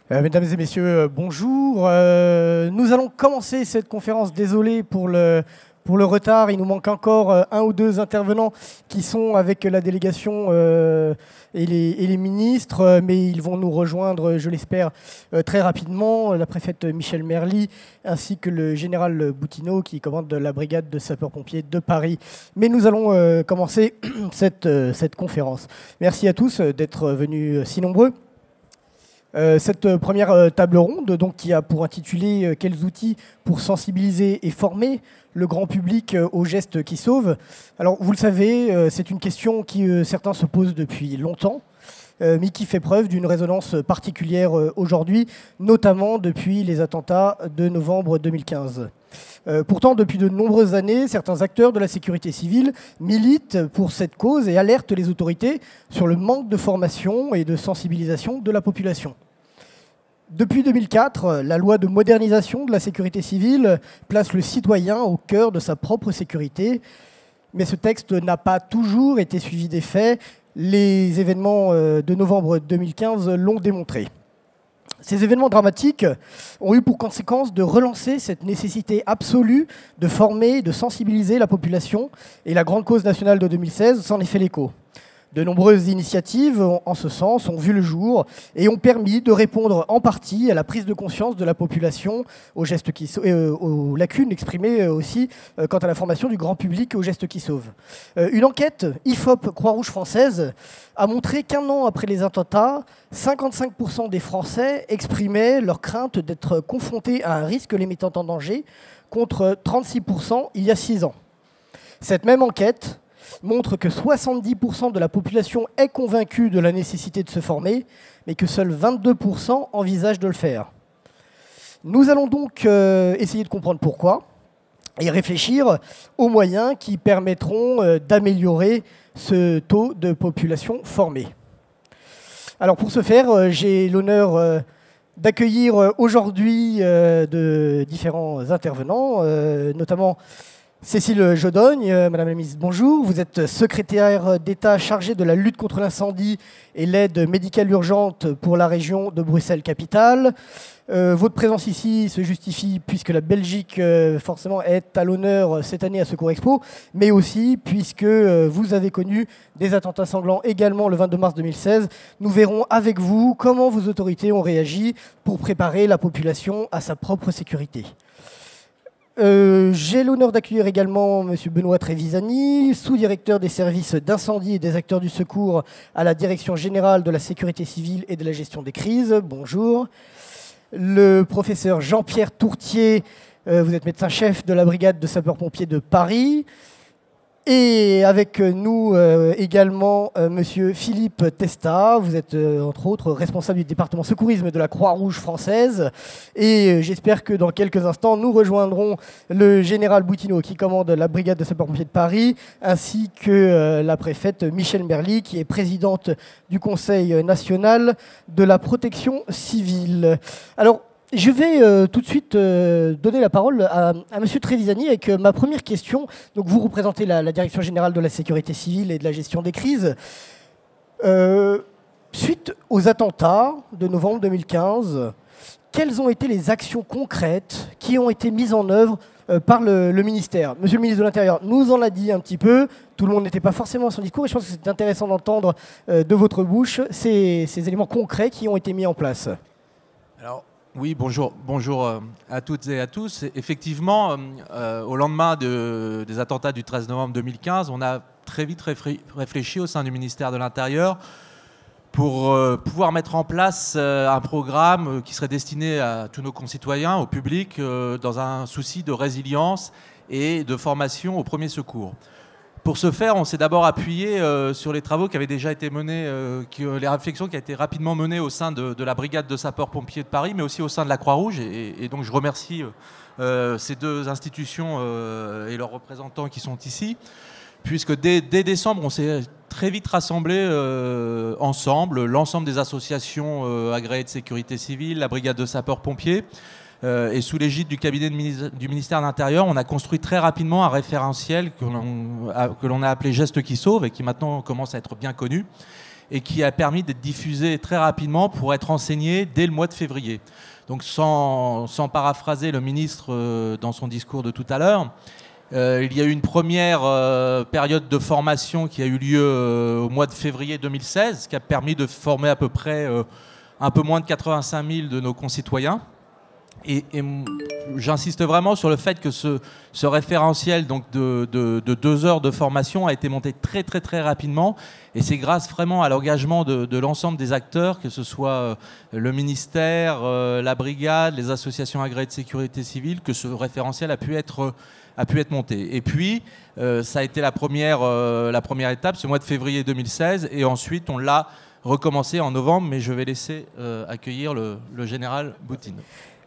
Mesdames et messieurs, bonjour. Nous allons commencer cette conférence. Désolé pour le retard. Il nous manque encore un ou deux intervenants qui sont avec la délégation et les ministres, mais ils vont nous rejoindre, je l'espère, très rapidement. La préfète Michèle Merly ainsi que le général Boutineau qui commande la brigade de sapeurs-pompiers de Paris. Mais nous allons commencer cette conférence. Merci à tous d'être venus si nombreux. Cette première table ronde, donc, qui a pour intitulé « Quels outils pour sensibiliser et former le grand public aux gestes qui sauvent ?» Alors, vous le savez, c'est une question qui certains se posent depuis longtemps, mais qui fait preuve d'une résonance particulière aujourd'hui, notamment depuis les attentats de novembre 2015. Pourtant, depuis de nombreuses années, certains acteurs de la sécurité civile militent pour cette cause et alertent les autorités sur le manque de formation et de sensibilisation de la population. Depuis 2004, la loi de modernisation de la sécurité civile place le citoyen au cœur de sa propre sécurité, mais ce texte n'a pas toujours été suivi des faits. Les événements de novembre 2015 l'ont démontré. Ces événements dramatiques ont eu pour conséquence de relancer cette nécessité absolue de former, de sensibiliser la population, et la grande cause nationale de 2016 s'en est fait l'écho. De nombreuses initiatives en ce sens ont vu le jour et ont permis de répondre en partie à la prise de conscience de la population aux lacunes exprimées aussi quant à la formation du grand public aux gestes qui sauvent. Une enquête IFOP Croix-Rouge française a montré qu'un an après les attentats, 55% des Français exprimaient leur crainte d'être confrontés à un risque les mettant en danger, contre 36% il y a 6 ans. Cette même enquête montre que 70% de la population est convaincue de la nécessité de se former, mais que seuls 22% envisagent de le faire. Nous allons donc essayer de comprendre pourquoi et réfléchir aux moyens qui permettront d'améliorer ce taux de population formée. Alors pour ce faire, j'ai l'honneur d'accueillir aujourd'hui de différents intervenants, notamment Cécile Jodogne. Madame la ministre, bonjour. Vous êtes secrétaire d'État chargée de la lutte contre l'incendie et l'aide médicale urgente pour la région de Bruxelles-Capitale. Votre présence ici se justifie puisque la Belgique, forcément, est à l'honneur cette année à Secours Expo, mais aussi puisque vous avez connu des attentats sanglants également le 22 mars 2016. Nous verrons avec vous comment vos autorités ont réagi pour préparer la population à sa propre sécurité. J'ai l'honneur d'accueillir également M. Benoît Trevisani, sous-directeur des services d'incendie et des acteurs du secours à la Direction générale de la sécurité civile et de la gestion des crises. Bonjour. Le professeur Jean-Pierre Tourtier, vous êtes médecin-chef de la brigade de sapeurs-pompiers de Paris. Et avec nous également Monsieur Philippe Testa, vous êtes entre autres responsable du département secourisme de la Croix-Rouge française. Et j'espère que dans quelques instants, nous rejoindrons le général Boutineau qui commande la brigade de sapeurs-pompiers de Paris, ainsi que la préfète Michèle Merly qui est présidente du Conseil national de la protection civile. Alors, je vais tout de suite donner la parole à M. Trevisani avec ma première question. Donc, vous représentez la Direction générale de la sécurité civile et de la gestion des crises. Suite aux attentats de novembre 2015, quelles ont été les actions concrètes qui ont été mises en œuvre par le ministère? Monsieur le ministre de l'Intérieur nous en a dit un petit peu. Tout le monde n'était pas forcément à son discours et je pense que c'est intéressant d'entendre de votre bouche ces éléments concrets qui ont été mis en place. Alors, oui, bonjour à toutes et à tous. Effectivement, au lendemain des attentats du 13 novembre 2015, on a très vite réfléchi au sein du ministère de l'Intérieur pour pouvoir mettre en place un programme qui serait destiné à tous nos concitoyens, au public, dans un souci de résilience et de formation au premier secours. Pour ce faire, on s'est d'abord appuyé sur les travaux qui avaient déjà été menés, les réflexions qui ont été rapidement menées au sein de la brigade de sapeurs-pompiers de Paris, mais aussi au sein de la Croix-Rouge. Et donc je remercie ces deux institutions et leurs représentants qui sont ici, puisque dès décembre, on s'est très vite rassemblés ensemble, l'ensemble des associations agréées de sécurité civile, la brigade de sapeurs-pompiers, et sous l'égide du cabinet du ministère de l'Intérieur, on a construit très rapidement un référentiel que l'on a appelé Gestes qui sauvent et qui maintenant commence à être bien connu et qui a permis d'être diffusé très rapidement pour être enseigné dès le mois de février. Donc sans paraphraser le ministre dans son discours de tout à l'heure, il y a eu une première période de formation qui a eu lieu au mois de février 2016, qui a permis de former à peu près un peu moins de 85 000 de nos concitoyens. Et j'insiste vraiment sur le fait que ce référentiel donc de 2 heures de formation a été monté très très très rapidement, et c'est grâce vraiment à l'engagement de l'ensemble des acteurs, que ce soit le ministère, la brigade, les associations agréées de sécurité civile, que ce référentiel a pu être monté. Et puis ça a été la première étape, ce mois de février 2016, et ensuite on l'a recommencé en novembre, mais je vais laisser accueillir le général Boutine.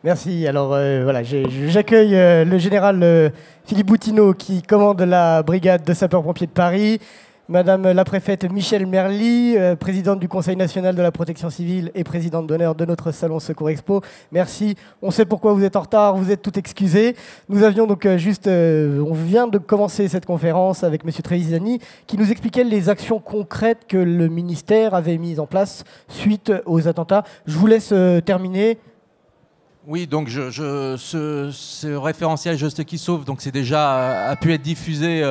Merci. Alors voilà, j'accueille le général Philippe Boutineau qui commande la brigade de sapeurs-pompiers de Paris, Madame la préfète Michèle Merly, présidente du Conseil national de la protection civile et présidente d'honneur de notre salon Secours Expo. Merci. On sait pourquoi vous êtes en retard, vous êtes tout excusés. Nous avions donc on vient de commencer cette conférence avec Monsieur Trevisani qui nous expliquait les actions concrètes que le ministère avait mises en place suite aux attentats. Je vous laisse terminer. Oui, donc ce référentiel Geste qui sauve, donc c'est déjà a pu être diffusé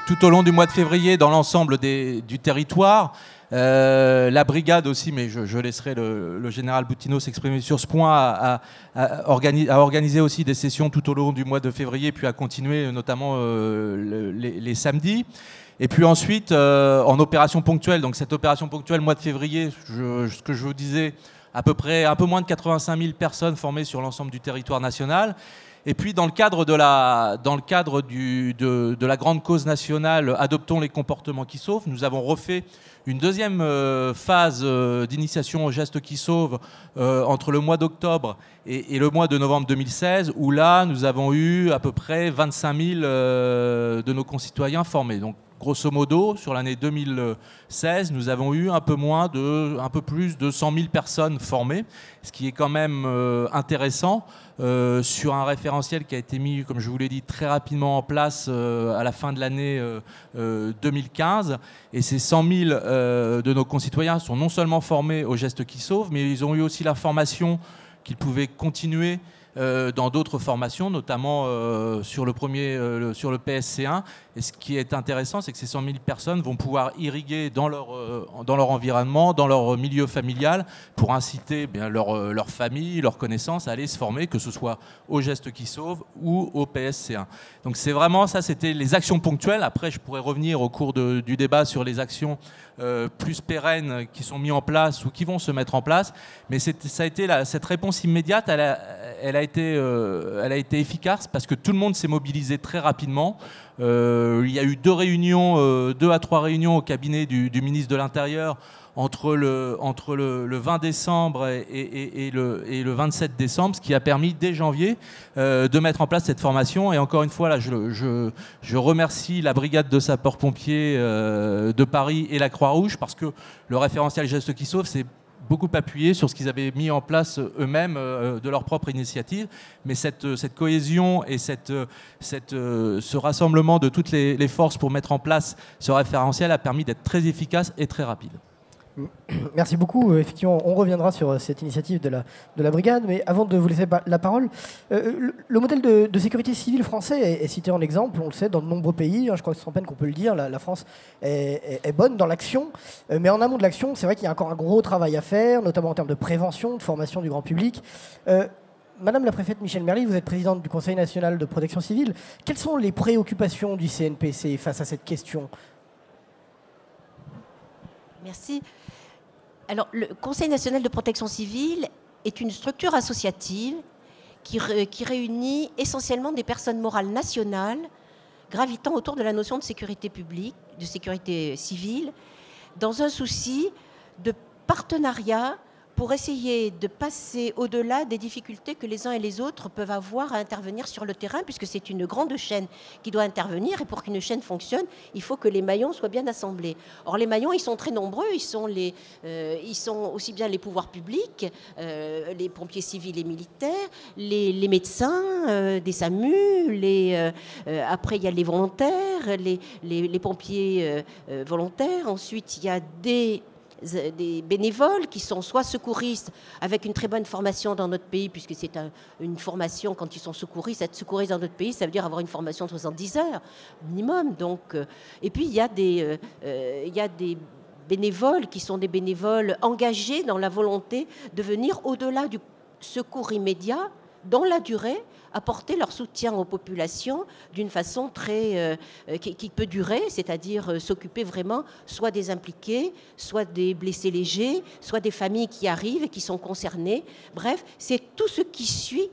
tout au long du mois de février dans l'ensemble du territoire. La brigade aussi, mais je laisserai le général Boutineau s'exprimer sur ce point, a organisé aussi des sessions tout au long du mois de février, puis a continué notamment les samedis. Et puis ensuite, en opération ponctuelle, donc cette opération ponctuelle mois de février, ce que je vous disais, à peu près un peu moins de 85 000 personnes formées sur l'ensemble du territoire national. Et puis dans le cadre de la grande cause nationale Adoptons les comportements qui sauvent, nous avons refait une deuxième phase d'initiation au geste qui sauve entre le mois d'octobre et le mois de novembre 2016, où là nous avons eu à peu près 25 000 de nos concitoyens formés. Donc grosso modo, sur l'année 2016, nous avons eu un peu plus de 100 000 personnes formées, ce qui est quand même intéressant sur un référentiel qui a été mis, comme je vous l'ai dit, très rapidement en place à la fin de l'année 2015. Et ces 100 000 de nos concitoyens sont non seulement formés au geste qui sauve, mais ils ont eu aussi l'information qu'ils pouvaient continuer dans d'autres formations, notamment sur le PSC1. Et ce qui est intéressant, c'est que ces 100 000 personnes vont pouvoir irriguer dans leur environnement, dans leur milieu familial, pour inciter leur famille, leurs connaissances à aller se former, que ce soit au geste qui sauve ou au PSC1. Donc c'est vraiment ça, c'était les actions ponctuelles. Après, je pourrais revenir au cours du débat sur les actions plus pérennes qui sont mises en place ou qui vont se mettre en place. Mais ça a été cette réponse immédiate, elle a été efficace parce que tout le monde s'est mobilisé très rapidement. Il y a eu 2 à 3 réunions au cabinet du ministre de l'Intérieur entre le 20 décembre et le 27 décembre, ce qui a permis dès janvier de mettre en place cette formation. Et encore une fois, là, je remercie la brigade de sapeurs-pompiers de Paris et la Croix-Rouge, parce que le référentiel Geste qui sauve, c'est beaucoup appuyé sur ce qu'ils avaient mis en place eux-mêmes de leur propre initiative. Mais cette cohésion et ce rassemblement de toutes les forces pour mettre en place ce référentiel a permis d'être très efficace et très rapide. Merci beaucoup. Effectivement, on reviendra sur cette initiative de la brigade. Mais avant de vous laisser la parole, le modèle de sécurité civile français est cité en exemple, on le sait, dans de nombreux pays. Je crois que c'est sans peine qu'on peut le dire. La France est bonne dans l'action. Mais en amont de l'action, c'est vrai qu'il y a encore un gros travail à faire, notamment en termes de prévention, de formation du grand public. Madame la préfète Michèle Merly, vous êtes présidente du Conseil national de protection civile. Quelles sont les préoccupations du CNPC face à cette question ? Merci. Alors, le Conseil national de protection civile est une structure associative qui réunit essentiellement des personnes morales nationales gravitant autour de la notion de sécurité publique, de sécurité civile, dans un souci de partenariat pour essayer de passer au-delà des difficultés que les uns et les autres peuvent avoir à intervenir sur le terrain, puisque c'est une grande chaîne qui doit intervenir, et pour qu'une chaîne fonctionne, il faut que les maillons soient bien assemblés. Or, les maillons, ils sont très nombreux, ils sont aussi bien les pouvoirs publics, les pompiers civils et militaires, les médecins des SAMU, après il y a les volontaires, les pompiers volontaires, ensuite il y a des bénévoles qui sont soit secouristes avec une très bonne formation dans notre pays, puisque c'est une formation quand ils sont secouristes. Être secouriste dans notre pays, ça veut dire avoir une formation de 70 heures minimum. Donc, et puis il y a des bénévoles qui sont des bénévoles engagés dans la volonté de venir au-delà du secours immédiat, dans la durée, apporter leur soutien aux populations d'une façon qui peut durer, c'est-à-dire s'occuper vraiment soit des impliqués, soit des blessés légers, soit des familles qui arrivent et qui sont concernées. Bref, c'est tout ce qui suit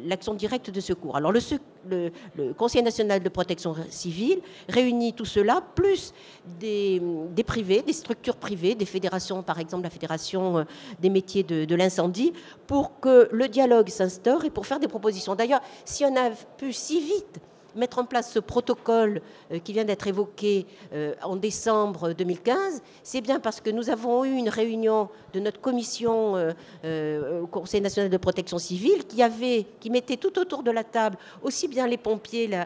l'action directe de secours. Alors le Conseil national de protection civile réunit tout cela, plus des privés, des structures privées, des fédérations, par exemple la Fédération des métiers de l'incendie, pour que le dialogue s'instaure et pour faire des propositions. D'ailleurs, si on a pu si vite mettre en place ce protocole qui vient d'être évoqué en décembre 2015, c'est bien parce que nous avons eu une réunion de notre commission au Conseil national de protection civile qui mettait tout autour de la table aussi bien les pompiers, la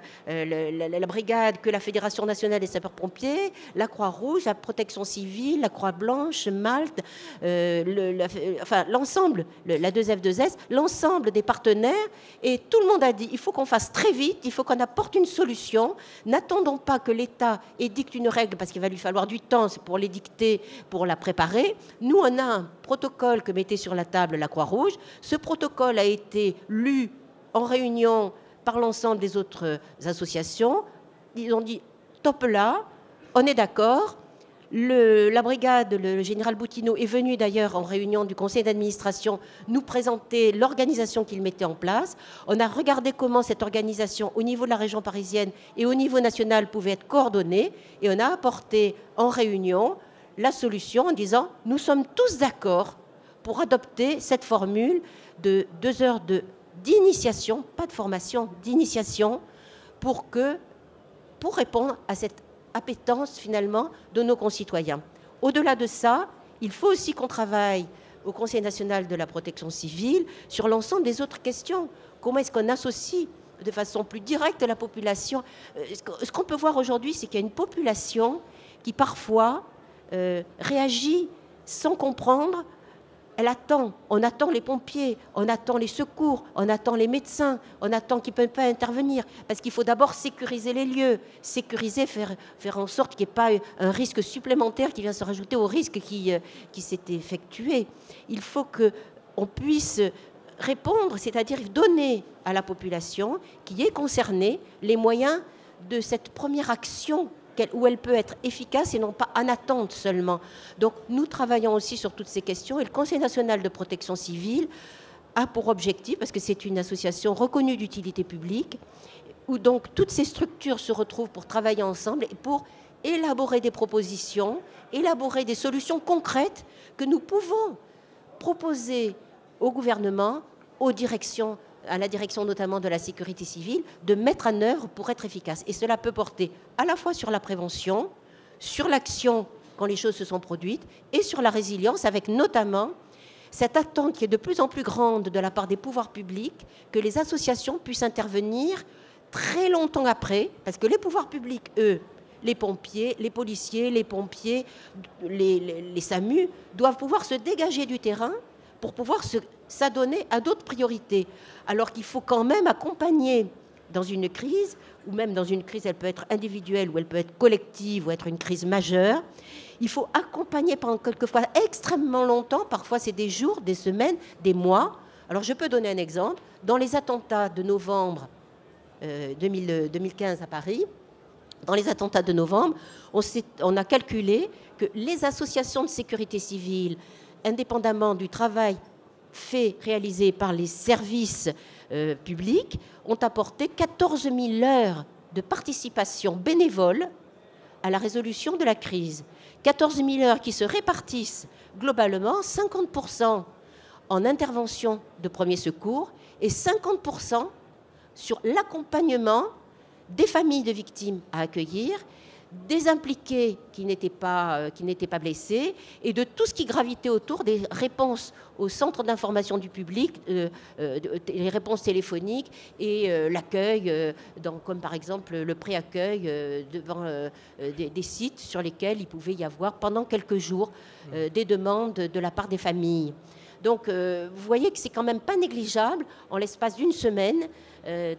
brigade, que la Fédération nationale des sapeurs-pompiers, la Croix-Rouge, la protection civile, la Croix-Blanche, Malte, l'ensemble, la 2F2S, l'ensemble des partenaires, et tout le monde a dit il faut qu'on fasse très vite, il faut qu'on apporte une solution. N'attendons pas que l'État édicte une règle, parce qu'il va lui falloir du temps pour l'édicter, pour la préparer. Nous, on a un protocole que mettait sur la table la Croix-Rouge. Ce protocole a été lu en réunion par l'ensemble des autres associations. Ils ont dit top là, on est d'accord. La brigade, le général Boutineau est venu d'ailleurs en réunion du conseil d'administration nous présenter l'organisation qu'il mettait en place. On a regardé comment cette organisation au niveau de la région parisienne et au niveau national pouvait être coordonnée, et on a apporté en réunion la solution en disant nous sommes tous d'accord pour adopter cette formule de 2 heures d'initiation, pas de formation, d'initiation, pour répondre à cette appétence finalement de nos concitoyens. Au-delà de ça, il faut aussi qu'on travaille au Conseil national de la protection civile sur l'ensemble des autres questions. Comment est-ce qu'on associe de façon plus directe la population? Ce qu'on peut voir aujourd'hui, c'est qu'il y a une population qui parfois réagit sans comprendre. On attend les pompiers, on attend les secours, on attend les médecins, on attend qu'ils ne peuvent pas intervenir. Parce qu'il faut d'abord sécuriser les lieux, faire en sorte qu'il n'y ait pas un risque supplémentaire qui vient se rajouter au risque qui s'est effectué. Il faut qu'on puisse répondre, c'est-à-dire donner à la population qui est concernée les moyens de cette première action où elle peut être efficace et non pas en attente seulement. Donc nous travaillons aussi sur toutes ces questions, et le Conseil national de protection civile a pour objectif, parce que c'est une association reconnue d'utilité publique, où donc toutes ces structures se retrouvent pour travailler ensemble et pour élaborer des propositions, élaborer des solutions concrètes que nous pouvons proposer au gouvernement, à la direction notamment de la sécurité civile, de mettre en œuvre pour être efficace. Et cela peut porter à la fois sur la prévention, sur l'action quand les choses se sont produites, et sur la résilience, avec notamment cette attente qui est de plus en plus grande de la part des pouvoirs publics, que les associations puissent intervenir très longtemps après, parce que les pouvoirs publics, eux, les pompiers, les policiers, les pompiers, les SAMU, doivent pouvoir se dégager du terrain pour pouvoir s'adonner à d'autres priorités. Alors qu'il faut quand même accompagner dans une crise, ou même dans une crise, elle peut être individuelle, ou elle peut être collective, ou être une crise majeure. Il faut accompagner pendant quelquefois extrêmement longtemps, parfois c'est des jours, des semaines, des mois. Alors je peux donner un exemple. Dans les attentats de novembre 2015 à Paris, dans les attentats de novembre, on a calculé que les associations de sécurité civile, indépendamment du travail réalisé par les services publics, ont apporté 14 000 heures de participation bénévole à la résolution de la crise. 14 000 heures qui se répartissent globalement 50% en intervention de premier secours et 50% sur l'accompagnement des familles de victimes à accueillir, des impliqués qui n'étaient pas blessés et de tout ce qui gravitait autour des réponses au centre d'information du public, les réponses téléphoniques et l'accueil, comme par exemple le pré-accueil devant des sites sur lesquels il pouvait y avoir pendant quelques jours des demandes de la part des familles. Donc vous voyez que c'est quand même pas négligeable en l'espace d'une semaine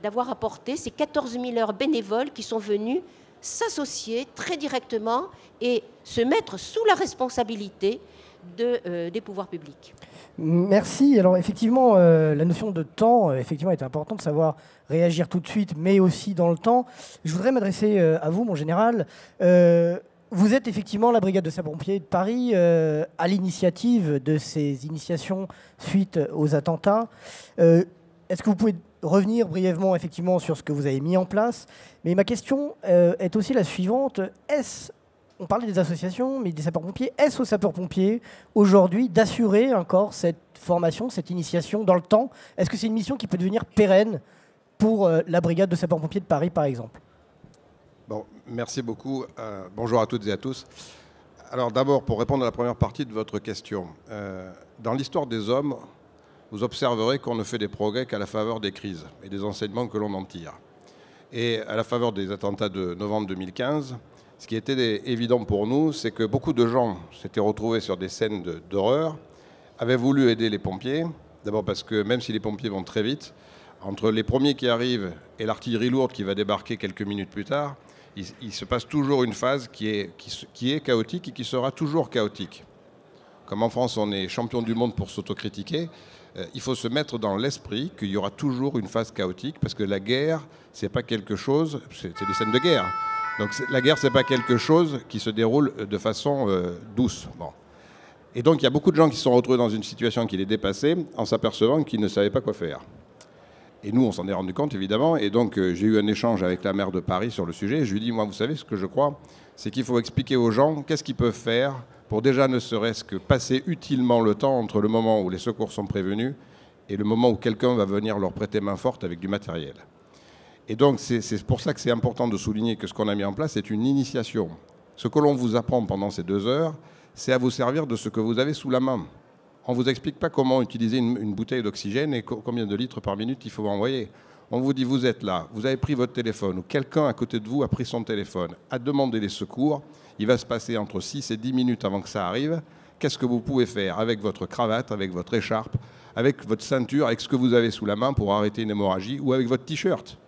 d'avoir apporté ces 14 000 heures bénévoles qui sont venus s'associer très directement et se mettre sous la responsabilité des pouvoirs publics. Merci. Alors effectivement, la notion de temps effectivement est importante, de savoir réagir tout de suite, mais aussi dans le temps. Je voudrais m'adresser à vous, mon général. Vous êtes effectivement la brigade de sapeurs-pompiers de Paris à l'initiative de ces initiations suite aux attentats. Est-ce que vous pouvez revenir brièvement effectivement sur ce que vous avez mis en place? Mais ma question est aussi la suivante. On parlait des associations, mais des sapeurs-pompiers. Est-ce aux sapeurs-pompiers aujourd'hui d'assurer encore cette formation, cette initiation dans le temps? Est-ce que c'est une mission qui peut devenir pérenne pour la brigade de sapeurs-pompiers de Paris, par exemple? Bon, merci beaucoup. Bonjour à toutes et à tous. Alors d'abord, pour répondre à la première partie de votre question, dans l'histoire des hommes, vous observerez qu'on ne fait des progrès qu'à la faveur des crises et des enseignements que l'on en tire. Et à la faveur des attentats de novembre 2015, ce qui était évident pour nous, c'est que beaucoup de gens s'étaient retrouvés sur des scènes d'horreur, avaient voulu aider les pompiers, d'abord parce que même si les pompiers vont très vite, entre les premiers qui arrivent et l'artillerie lourde qui va débarquer quelques minutes plus tard, il se passe toujours une phase qui est chaotique et qui sera toujours chaotique. Comme en France, on est champion du monde pour s'autocritiquer, il faut se mettre dans l'esprit qu'il y aura toujours une phase chaotique, parce que la guerre, c'est pas quelque chose, c'est des scènes de guerre. Donc la guerre, c'est pas quelque chose qui se déroule de façon douce. Bon. Et donc il y a beaucoup de gens qui se sont retrouvés dans une situation qui les dépassait en s'apercevant qu'ils ne savaient pas quoi faire. Et nous, on s'en est rendu compte, évidemment. Et donc j'ai eu un échange avec la maire de Paris sur le sujet. Et je lui ai dit, moi, vous savez, ce que je crois, c'est qu'il faut expliquer aux gens qu'est-ce qu'ils peuvent faire pour déjà ne serait-ce que passer utilement le temps entre le moment où les secours sont prévenus et le moment où quelqu'un va venir leur prêter main forte avec du matériel. Et donc c'est pour ça que c'est important de souligner que ce qu'on a mis en place est une initiation. Ce que l'on vous apprend pendant ces 2 heures, c'est à vous servir de ce que vous avez sous la main. On ne vous explique pas comment utiliser une bouteille d'oxygène et combien de litres par minute il faut envoyer. On vous dit, vous êtes là, vous avez pris votre téléphone, ou quelqu'un à côté de vous a pris son téléphone, a demandé les secours. Il va se passer entre 6 et 10 minutes avant que ça arrive. Qu'est-ce que vous pouvez faire avec votre cravate, avec votre écharpe, avec votre ceinture, avec ce que vous avez sous la main pour arrêter une hémorragie, ou avec votre t-shirt?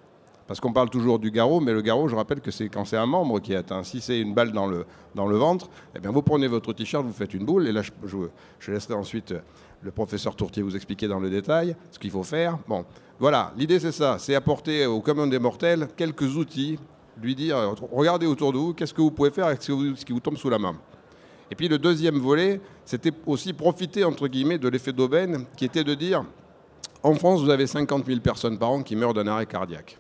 Parce qu'on parle toujours du garrot, mais le garrot, je rappelle que c'est quand c'est un membre qui est atteint. Si c'est une balle dans le ventre, eh bien vous prenez votre t-shirt, vous faites une boule, et là je laisserai ensuite le professeur Tourtier vous expliquer dans le détail ce qu'il faut faire. Bon, voilà, l'idée c'est ça, c'est apporter au commun des mortels quelques outils, lui dire, regardez autour de vous, qu'est-ce que vous pouvez faire avec ce qui vous tombe sous la main. Et puis le deuxième volet, c'était aussi profiter, entre guillemets, de l'effet d'aubaine, qui était de dire, en France, vous avez 50 000 personnes par an qui meurent d'un arrêt cardiaque.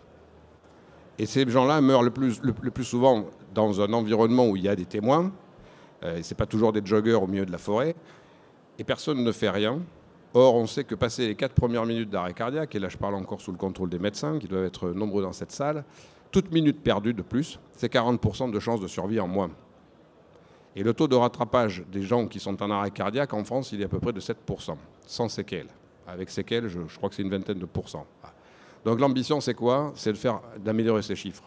Et ces gens-là meurent le plus souvent dans un environnement où il y a des témoins. Ce n'est pas toujours des joggers au milieu de la forêt. Et personne ne fait rien. Or, on sait que passer les 4 premières minutes d'arrêt cardiaque, et là je parle encore sous le contrôle des médecins, qui doivent être nombreux dans cette salle, toute minute perdue de plus, c'est 40% de chances de survie en moins. Et le taux de rattrapage des gens qui sont en arrêt cardiaque en France, il est à peu près de 7%, sans séquelles. Avec séquelles, je crois que c'est une vingtaine de pourcents. Donc l'ambition, c'est quoi? C'est d'améliorer ces chiffres.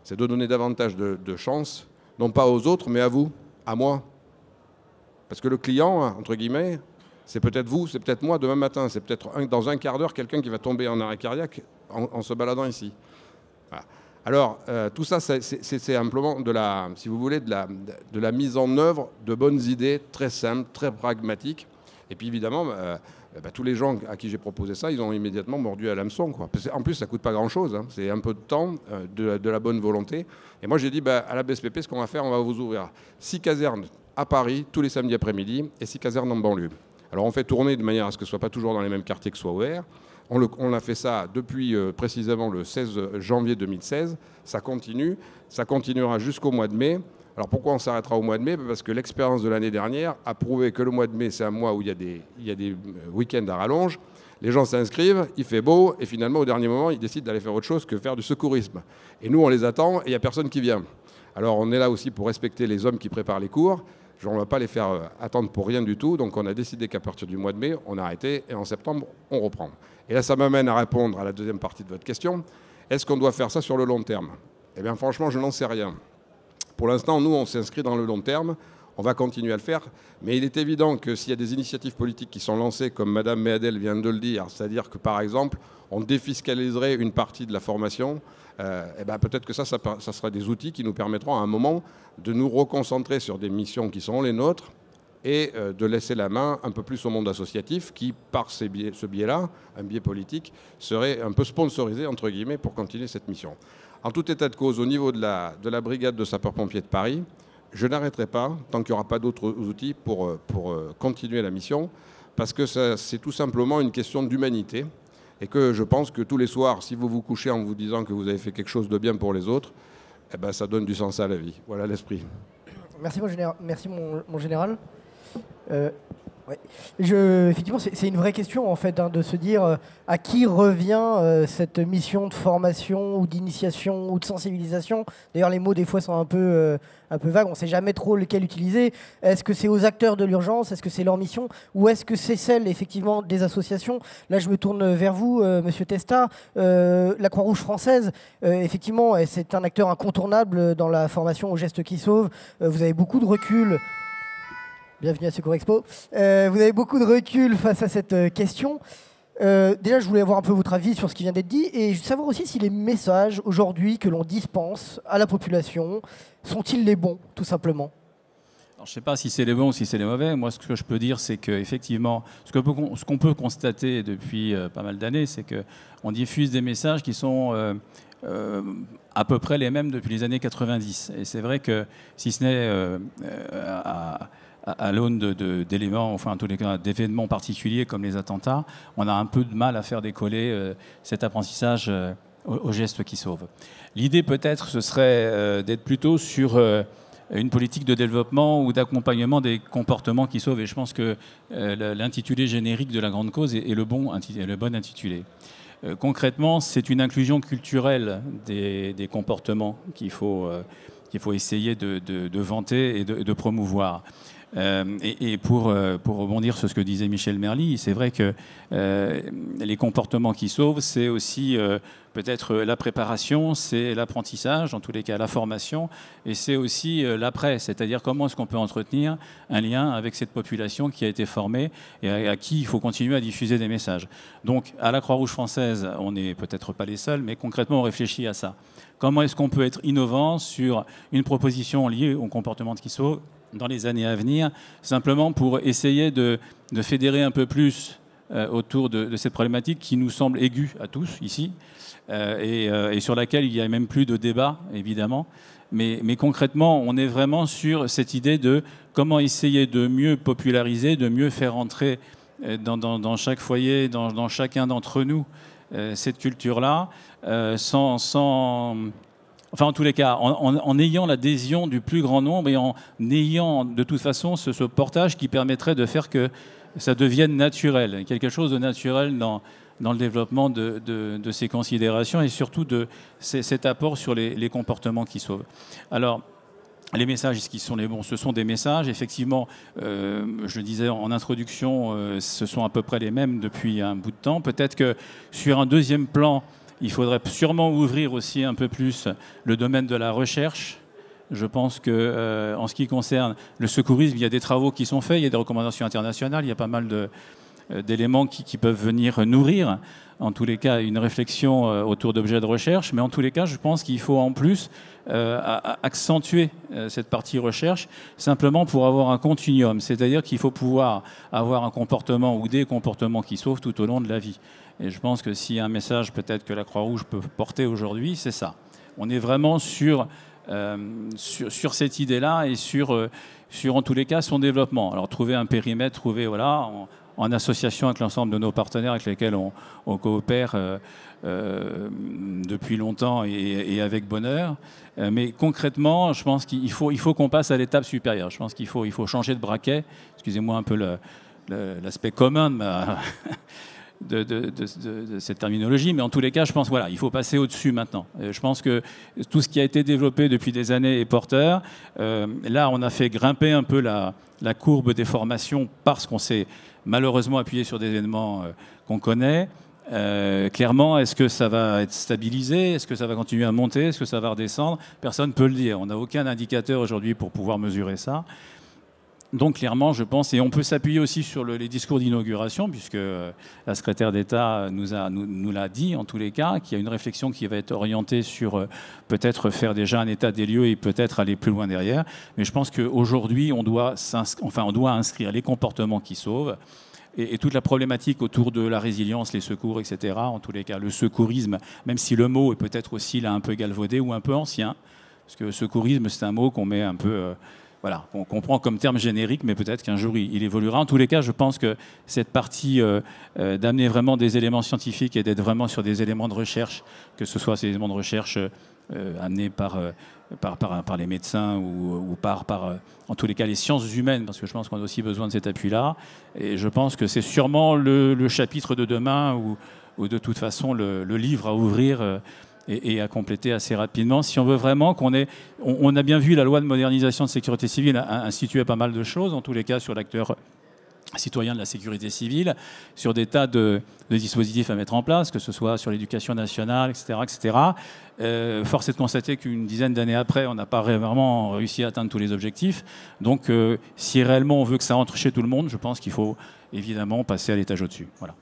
C'est de donner davantage de chances, non pas aux autres, mais à vous, à moi. Parce que le client, entre guillemets, c'est peut-être vous, c'est peut-être moi demain matin, c'est peut-être dans un quart d'heure quelqu'un qui va tomber en arrêt cardiaque en se baladant ici. Voilà. Alors, tout ça, c'est simplement si vous voulez, de la mise en œuvre de bonnes idées très simples, très pragmatiques. Et puis évidemment, tous les gens à qui j'ai proposé ça, ils ont immédiatement mordu à l'hameçon, quoi. En plus, ça ne coûte pas grand-chose, hein. C'est un peu de temps, de la bonne volonté. Et moi, j'ai dit, à la BSPP, ce qu'on va faire, on va vous ouvrir 6 casernes à Paris, tous les samedis après-midi, et 6 casernes en banlieue. Alors, on fait tourner de manière à ce que ce ne soit pas toujours dans les mêmes quartiers que ce soit ouvert. On a fait ça depuis précisément le 16 janvier 2016. Ça continue, ça continuera jusqu'au mois de mai. Alors pourquoi on s'arrêtera au mois de mai? Parce que l'expérience de l'année dernière a prouvé que le mois de mai, c'est un mois où il y a des week-ends à rallonge. Les gens s'inscrivent, il fait beau, et finalement, au dernier moment, ils décident d'aller faire autre chose que faire du secourisme. Et nous, on les attend, et il n'y a personne qui vient. Alors on est là aussi pour respecter les hommes qui préparent les cours. On ne va pas les faire attendre pour rien du tout. Donc on a décidé qu'à partir du mois de mai, on a arrêté et en septembre, on reprend. Et là, ça m'amène à répondre à la deuxième partie de votre question. Est-ce qu'on doit faire ça sur le long terme? Eh bien franchement, je n'en sais rien. Pour l'instant, nous, on s'inscrit dans le long terme. On va continuer à le faire. Mais il est évident que s'il y a des initiatives politiques qui sont lancées, comme Mme Méadel vient de le dire, c'est-à-dire que par exemple, on défiscaliserait une partie de la formation, eh ben, peut-être que ça sera des outils qui nous permettront à un moment de nous reconcentrer sur des missions qui sont les nôtres et de laisser la main un peu plus au monde associatif qui, par ce biais-là, un biais politique, serait un peu sponsorisé, entre guillemets, pour continuer cette mission. En tout état de cause, au niveau de la brigade de sapeurs-pompiers de Paris, je n'arrêterai pas tant qu'il n'y aura pas d'autres outils pour continuer la mission, parce que c'est tout simplement une question d'humanité. Et que je pense que tous les soirs, si vous vous couchez en vous disant que vous avez fait quelque chose de bien pour les autres, eh ben, ça donne du sens à la vie. Voilà l'esprit. Merci mon général. Ouais. Effectivement, c'est une vraie question en fait, hein, de se dire à qui revient cette mission de formation ou d'initiation ou de sensibilisation. D'ailleurs, les mots des fois sont un peu vagues, on ne sait jamais trop lesquels utiliser. Est-ce que c'est aux acteurs de l'urgence? Est-ce que c'est leur mission? Ou est-ce que c'est celle effectivement des associations? Là, je me tourne vers vous, Monsieur Testa. La Croix-Rouge française, effectivement, c'est un acteur incontournable dans la formation aux gestes qui sauvent. Vous avez beaucoup de recul. Bienvenue à Secours Expo. Vous avez beaucoup de recul face à cette question. Déjà, je voulais avoir un peu votre avis sur ce qui vient d'être dit et savoir aussi si les messages aujourd'hui que l'on dispense à la population sont-ils les bons, tout simplement. Alors, je ne sais pas si c'est les bons ou si c'est les mauvais. Moi, ce que je peux dire, c'est qu'effectivement, ce qu'on peut constater depuis pas mal d'années, c'est qu'on diffuse des messages qui sont à peu près les mêmes depuis les années 90. Et c'est vrai que, si ce n'est à l'aune d'éléments, enfin en tous les cas d'événements particuliers comme les attentats, on a un peu de mal à faire décoller cet apprentissage aux gestes qui sauvent. L'idée peut-être ce serait d'être plutôt sur une politique de développement ou d'accompagnement des comportements qui sauvent. Et je pense que l'intitulé générique de la grande cause est le bon intitulé. Concrètement, c'est une inclusion culturelle des comportements qu'il faut essayer de vanter et de promouvoir. Et pour rebondir sur ce que disait Michel Merly, c'est vrai que les comportements qui sauvent, c'est aussi peut-être la préparation, c'est l'apprentissage, en tous les cas la formation, et c'est aussi l'après, c'est-à-dire comment est-ce qu'on peut entretenir un lien avec cette population qui a été formée et à qui il faut continuer à diffuser des messages. Donc à la Croix-Rouge française, on n'est peut-être pas les seuls, mais concrètement on réfléchit à ça. Comment est-ce qu'on peut être innovant sur une proposition liée au comportement qui sauve dans les années à venir, simplement pour essayer de fédérer un peu plus autour de cette problématique qui nous semble aiguë à tous ici, et sur laquelle il n'y a même plus de débat, évidemment. Mais concrètement, on est vraiment sur cette idée de comment essayer de mieux populariser, de mieux faire entrer dans chaque foyer, dans chacun d'entre nous, cette culture-là, enfin, en tous les cas, en ayant l'adhésion du plus grand nombre et en ayant de toute façon ce portage qui permettrait de faire que ça devienne naturel, quelque chose de naturel dans le développement de ces considérations et surtout de cet apport sur les comportements qui sauvent. Alors, les messages, est-ce qu'ils sont les bons? Ce sont des messages, effectivement, je le disais en introduction, ce sont à peu près les mêmes depuis un bout de temps. Peut-être que sur un deuxième plan, il faudrait sûrement ouvrir aussi un peu plus le domaine de la recherche. Je pense que, en ce qui concerne le secourisme, il y a des travaux qui sont faits, il y a des recommandations internationales, il y a pas mal d'éléments qui peuvent venir nourrir, en tous les cas, une réflexion autour d'objets de recherche. Mais en tous les cas, je pense qu'il faut en plus accentuer cette partie recherche, simplement pour avoir un continuum. C'est-à-dire qu'il faut pouvoir avoir un comportement ou des comportements qui sauvent tout au long de la vie. Et je pense que s'il y a un message peut-être que la Croix-Rouge peut porter aujourd'hui, c'est ça. On est vraiment sur cette idée-là et sur, en tous les cas, son développement. Alors, trouver un périmètre, voilà, en association avec l'ensemble de nos partenaires avec lesquels on coopère depuis longtemps et avec bonheur. Mais concrètement, je pense qu'il faut qu'on passe à l'étape supérieure. Je pense qu'il faut changer de braquet. Excusez-moi un peu l'aspect commun de cette terminologie, mais en tous les cas, je pense voilà, il faut passer au-dessus maintenant. Je pense que tout ce qui a été développé depuis des années est porteur. Là, on a fait grimper un peu la courbe des formations parce qu'on s'est malheureusement appuyé sur des événements qu'on connaît. Clairement, est-ce que ça va être stabilisé? Est-ce que ça va continuer à monter? Est-ce que ça va redescendre? Personne ne peut le dire. On n'a aucun indicateur aujourd'hui pour pouvoir mesurer ça. Donc clairement, je pense, et on peut s'appuyer aussi sur les discours d'inauguration, puisque la secrétaire d'État nous l'a dit, en tous les cas, qu'il y a une réflexion qui va être orientée sur peut-être faire déjà un état des lieux et peut-être aller plus loin derrière. Mais je pense qu'aujourd'hui, on doit inscrire les comportements qui sauvent, et toute la problématique autour de la résilience, les secours, etc. En tous les cas, le secourisme, même si le mot est peut-être aussi là un peu galvaudé ou un peu ancien, parce que secourisme, c'est un mot qu'on met un peu... Voilà, on comprend comme terme générique, mais peut-être qu'un jour il évoluera. En tous les cas, je pense que cette partie d'amener vraiment des éléments scientifiques et d'être vraiment sur des éléments de recherche, que ce soit ces éléments de recherche amenés par les médecins ou par en tous les cas les sciences humaines, parce que je pense qu'on a aussi besoin de cet appui-là. Et je pense que c'est sûrement le chapitre de demain ou de toute façon le livre à ouvrir et à compléter assez rapidement. Si on veut vraiment on a bien vu la loi de modernisation de sécurité civile a institué pas mal de choses, en tous les cas sur l'acteur citoyen de la sécurité civile, sur des tas de dispositifs à mettre en place, que ce soit sur l'éducation nationale, etc. etc. Force est de constater qu'une dizaine d'années après, on n'a pas vraiment réussi à atteindre tous les objectifs. Donc, si réellement on veut que ça entre chez tout le monde, je pense qu'il faut évidemment passer à l'étage au-dessus. Voilà.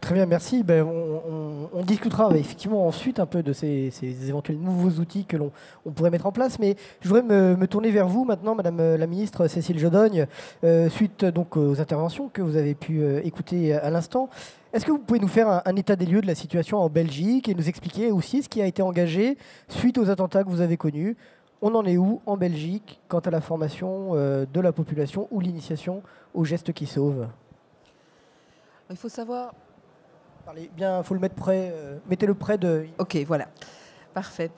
Très bien, merci. On discutera effectivement ensuite un peu de ces éventuels nouveaux outils que l'on pourrait mettre en place. Mais je voudrais me tourner vers vous maintenant, Madame la Ministre Cécile Jodogne, suite donc aux interventions que vous avez pu écouter à l'instant. Est-ce que vous pouvez nous faire un état des lieux de la situation en Belgique et nous expliquer aussi ce qui a été engagé suite aux attentats que vous avez connus? On en est où en Belgique quant à la formation de la population ou l'initiation aux gestes qui sauvent? Il faut savoir... Parlez bien, il faut le mettre près, mettez-le près de... Ok, voilà, parfait.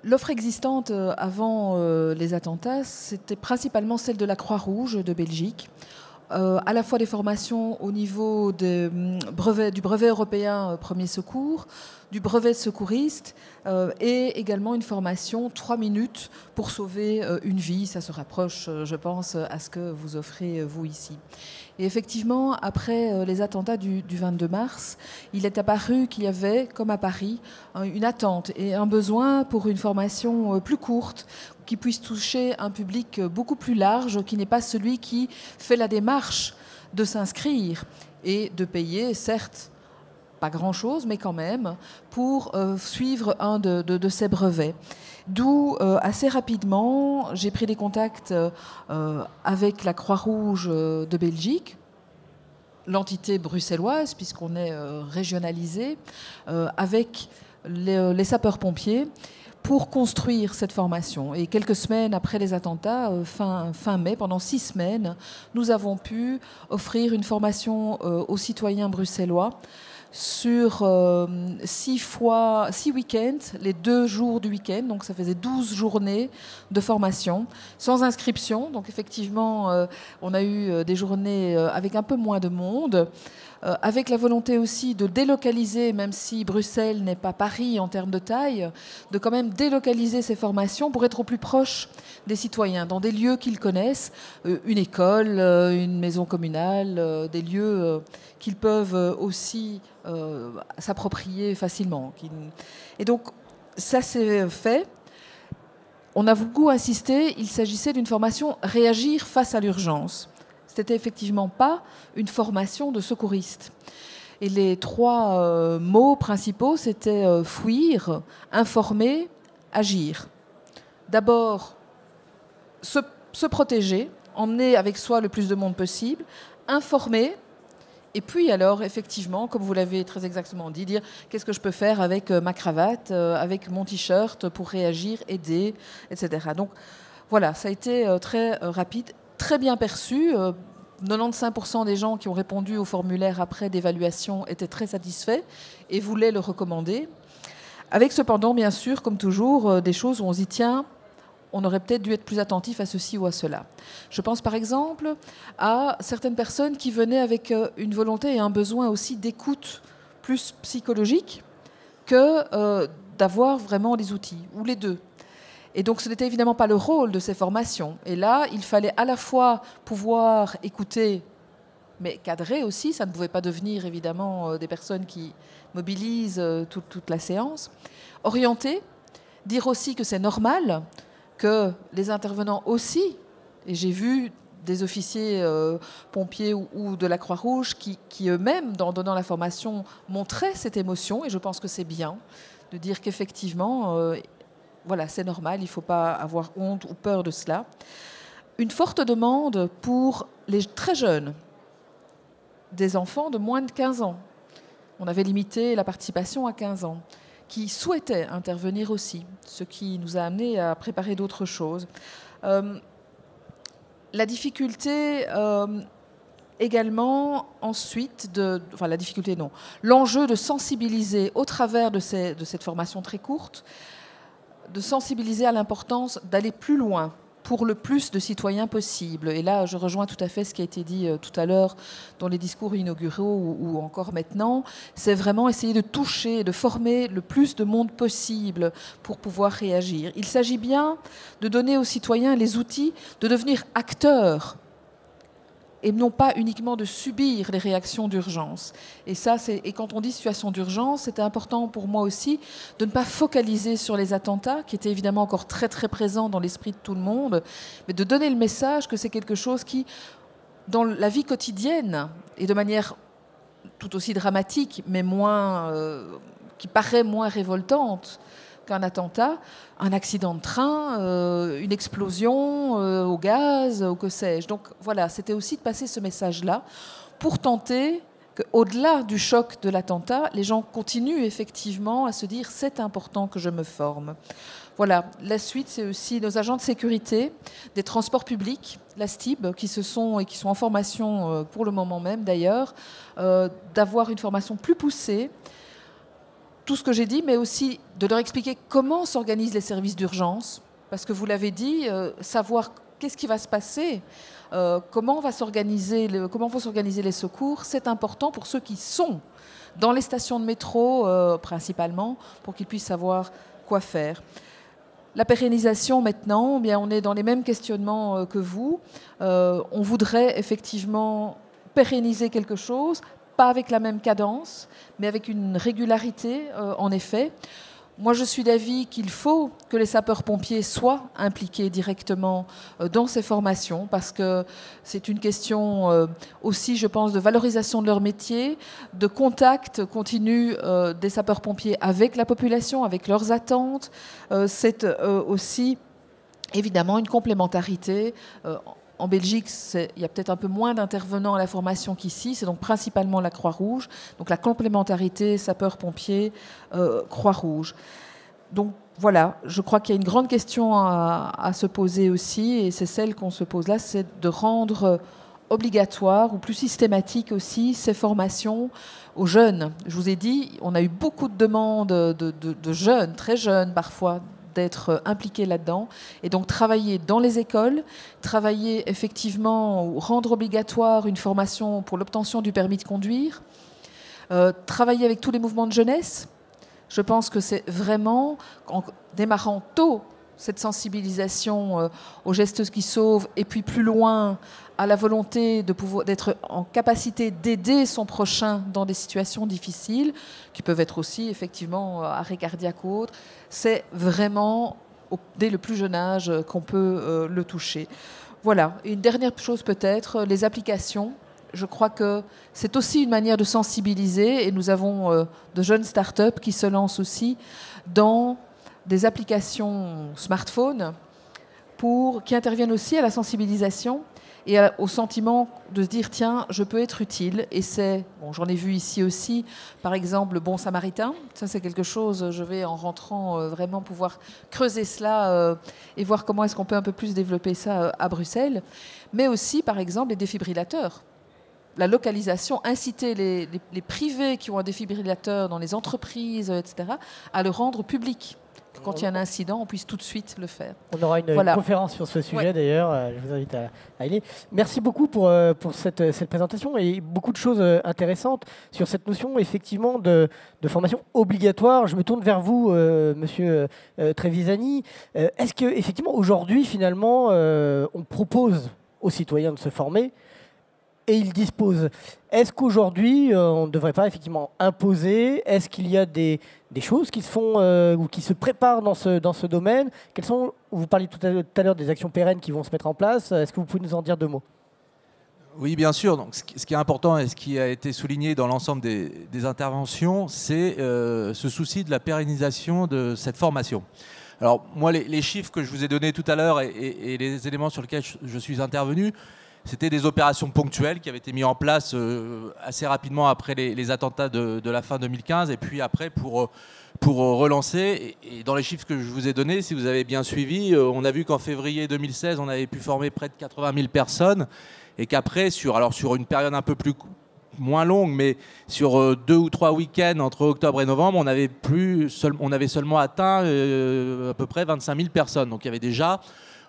L'offre existante avant les attentats, c'était principalement celle de la Croix-Rouge de Belgique. À la fois des formations au niveau du brevet européen premier secours, du brevet de secouriste et également une formation 3 minutes pour sauver une vie. Ça se rapproche, je pense, à ce que vous offrez, vous, ici. Et effectivement, après les attentats du 22 mars, il est apparu qu'il y avait, comme à Paris, une attente et un besoin pour une formation plus courte, qui puisse toucher un public beaucoup plus large, qui n'est pas celui qui fait la démarche de s'inscrire et de payer, certes, pas grand-chose, mais quand même, pour suivre un de ces brevets. D'où, assez rapidement, j'ai pris des contacts avec la Croix-Rouge de Belgique, l'entité bruxelloise, puisqu'on est régionalisé, avec les sapeurs-pompiers, pour construire cette formation. Et quelques semaines après les attentats, fin mai, pendant 6 semaines, nous avons pu offrir une formation aux citoyens bruxellois sur 6 week-ends, les 2 jours du week-end, donc ça faisait 12 journées de formation, sans inscription. Donc effectivement, on a eu des journées avec un peu moins de monde, avec la volonté aussi de délocaliser, même si Bruxelles n'est pas Paris en termes de taille, de quand même délocaliser ces formations pour être au plus proche des citoyens, dans des lieux qu'ils connaissent, une école, une maison communale, des lieux qu'ils peuvent aussi s'approprier facilement. Et donc, ça s'est fait. On a beaucoup insisté, il s'agissait d'une formation « réagir face à l'urgence ». Ce n'était effectivement pas une formation de secouriste. Et les 3 mots principaux, c'était fuir, informer, agir. D'abord, se protéger, emmener avec soi le plus de monde possible, informer, et puis alors, effectivement, comme vous l'avez très exactement dit, dire qu'est-ce que je peux faire avec ma cravate, avec mon t-shirt pour réagir, aider, etc. Donc voilà, ça a été très rapide, très bien perçu. 95% des gens qui ont répondu au formulaire après d'évaluation étaient très satisfaits et voulaient le recommander. Avec cependant, bien sûr, comme toujours, des choses où on se dit, tiens, on aurait peut-être dû être plus attentif à ceci ou à cela. Je pense par exemple à certaines personnes qui venaient avec une volonté et un besoin aussi d'écoute plus psychologique que d'avoir vraiment les outils, ou les deux. Et donc ce n'était évidemment pas le rôle de ces formations. Et là, il fallait à la fois pouvoir écouter, mais cadrer aussi, ça ne pouvait pas devenir évidemment des personnes qui mobilisent toute la séance, orienter, dire aussi que c'est normal, que les intervenants aussi, et j'ai vu des officiers pompiers ou de la Croix-Rouge qui eux-mêmes, en donnant la formation, montraient cette émotion, et je pense que c'est bien de dire qu'effectivement, voilà, c'est normal, il ne faut pas avoir honte ou peur de cela. Une forte demande pour les très jeunes, des enfants de moins de 15 ans. On avait limité la participation à 15 ans, qui souhaitaient intervenir aussi, ce qui nous a amené à préparer d'autres choses. La difficulté également ensuite, la difficulté non, l'enjeu de sensibiliser au travers de cette formation très courte, de sensibiliser à l'importance d'aller plus loin pour le plus de citoyens possible. Et là, je rejoins tout à fait ce qui a été dit tout à l'heure dans les discours inauguraux ou encore maintenant. C'est vraiment essayer de toucher, de former le plus de monde possible pour pouvoir réagir. Il s'agit bien de donner aux citoyens les outils de devenir acteurs et non pas uniquement de subir les réactions d'urgence. Et quand on dit situation d'urgence, c'était important pour moi aussi de ne pas focaliser sur les attentats, qui étaient évidemment encore très très présents dans l'esprit de tout le monde, mais de donner le message que c'est quelque chose qui, dans la vie quotidienne, et de manière tout aussi dramatique, mais qui paraît moins révoltante qu'un attentat, un accident de train, une explosion au gaz, ou que sais-je. Donc voilà, c'était aussi de passer ce message-là pour tenter qu'au-delà du choc de l'attentat, les gens continuent effectivement à se dire « c'est important que je me forme ». Voilà, la suite, c'est aussi nos agents de sécurité des transports publics, la STIB, qui sont en formation pour le moment même d'ailleurs, d'avoir une formation plus poussée, tout ce que j'ai dit, mais aussi de leur expliquer comment s'organisent les services d'urgence, parce que vous l'avez dit, savoir qu'est-ce qui va se passer, comment vont s'organiser les secours, c'est important pour ceux qui sont dans les stations de métro, principalement, pour qu'ils puissent savoir quoi faire. La pérennisation, maintenant, eh bien, on est dans les mêmes questionnements que vous. On voudrait effectivement pérenniser quelque chose, pas avec la même cadence, mais avec une régularité, en effet. Moi, je suis d'avis qu'il faut que les sapeurs-pompiers soient impliqués directement dans ces formations, parce que c'est une question aussi, je pense, de valorisation de leur métier, de contact continu des sapeurs-pompiers avec la population, avec leurs attentes. C'est aussi, évidemment, une complémentarité. En Belgique, il y a peut-être un peu moins d'intervenants à la formation qu'ici. C'est donc principalement la Croix-Rouge. Donc la complémentarité sapeurs-pompiers, Croix-Rouge. Donc voilà, je crois qu'il y a une grande question à se poser aussi, et c'est celle qu'on se pose là, c'est de rendre obligatoire ou plus systématique aussi ces formations aux jeunes. Je vous ai dit, on a eu beaucoup de demandes de jeunes, très jeunes parfois, d'être impliqués là-dedans. Et donc travailler dans les écoles, travailler effectivement, ou rendre obligatoire une formation pour l'obtention du permis de conduire, travailler avec tous les mouvements de jeunesse. Je pense que c'est vraiment, en démarrant tôt, cette sensibilisation aux gestes qui sauvent, et puis plus loin, à la volonté d'être en capacité d'aider son prochain dans des situations difficiles, qui peuvent être aussi effectivement arrêt cardiaque ou autre. C'est vraiment dès le plus jeune âge qu'on peut le toucher. Voilà. Une dernière chose peut-être, les applications. Je crois que c'est aussi une manière de sensibiliser, et nous avons de jeunes start-up qui se lancent aussi dans des applications smartphone qui interviennent aussi à la sensibilisation et au sentiment de se dire tiens, je peux être utile. Et j'en ai vu ici aussi, par exemple, le Bon Samaritain. Ça, c'est quelque chose, je vais en rentrant vraiment pouvoir creuser cela et voir comment est-ce qu'on peut un peu plus développer ça à Bruxelles. Mais aussi, par exemple, les défibrillateurs. La localisation, inciter les privés qui ont un défibrillateur dans les entreprises, etc., à le rendre public. quand il y a un incident, on puisse tout de suite le faire. On aura une conférence sur ce sujet d'ailleurs, je vous invite à aller. Merci beaucoup pour cette présentation et beaucoup de choses intéressantes sur cette notion effectivement de formation obligatoire. Je me tourne vers vous, monsieur Trevisani. Est-ce que effectivement aujourd'hui finalement on propose aux citoyens de se former et ils disposent? Est-ce qu'aujourd'hui, on ne devrait pas effectivement imposer? Est-ce qu'il y a des choses qui se font ou qui se préparent dans ce domaine? Quelles sont, vous parliez tout à l'heure des actions pérennes qui vont se mettre en place. Est-ce que vous pouvez nous en dire 2 mots? Oui, bien sûr. Donc, ce qui est important et ce qui a été souligné dans l'ensemble des interventions, c'est ce souci de la pérennisation de cette formation. Alors, moi, les chiffres que je vous ai donnés tout à l'heure et les éléments sur lesquels je suis intervenu, c'était des opérations ponctuelles qui avaient été mises en place assez rapidement après les attentats de la fin 2015 et puis après pour relancer. Et dans les chiffres que je vous ai donnés, si vous avez bien suivi, on a vu qu'en février 2016, on avait pu former près de 80 000 personnes et qu'après, sur une période un peu moins longue, mais sur 2 ou 3 week-ends entre octobre et novembre, on avait seulement atteint à peu près 25 000 personnes. Donc il y avait déjà...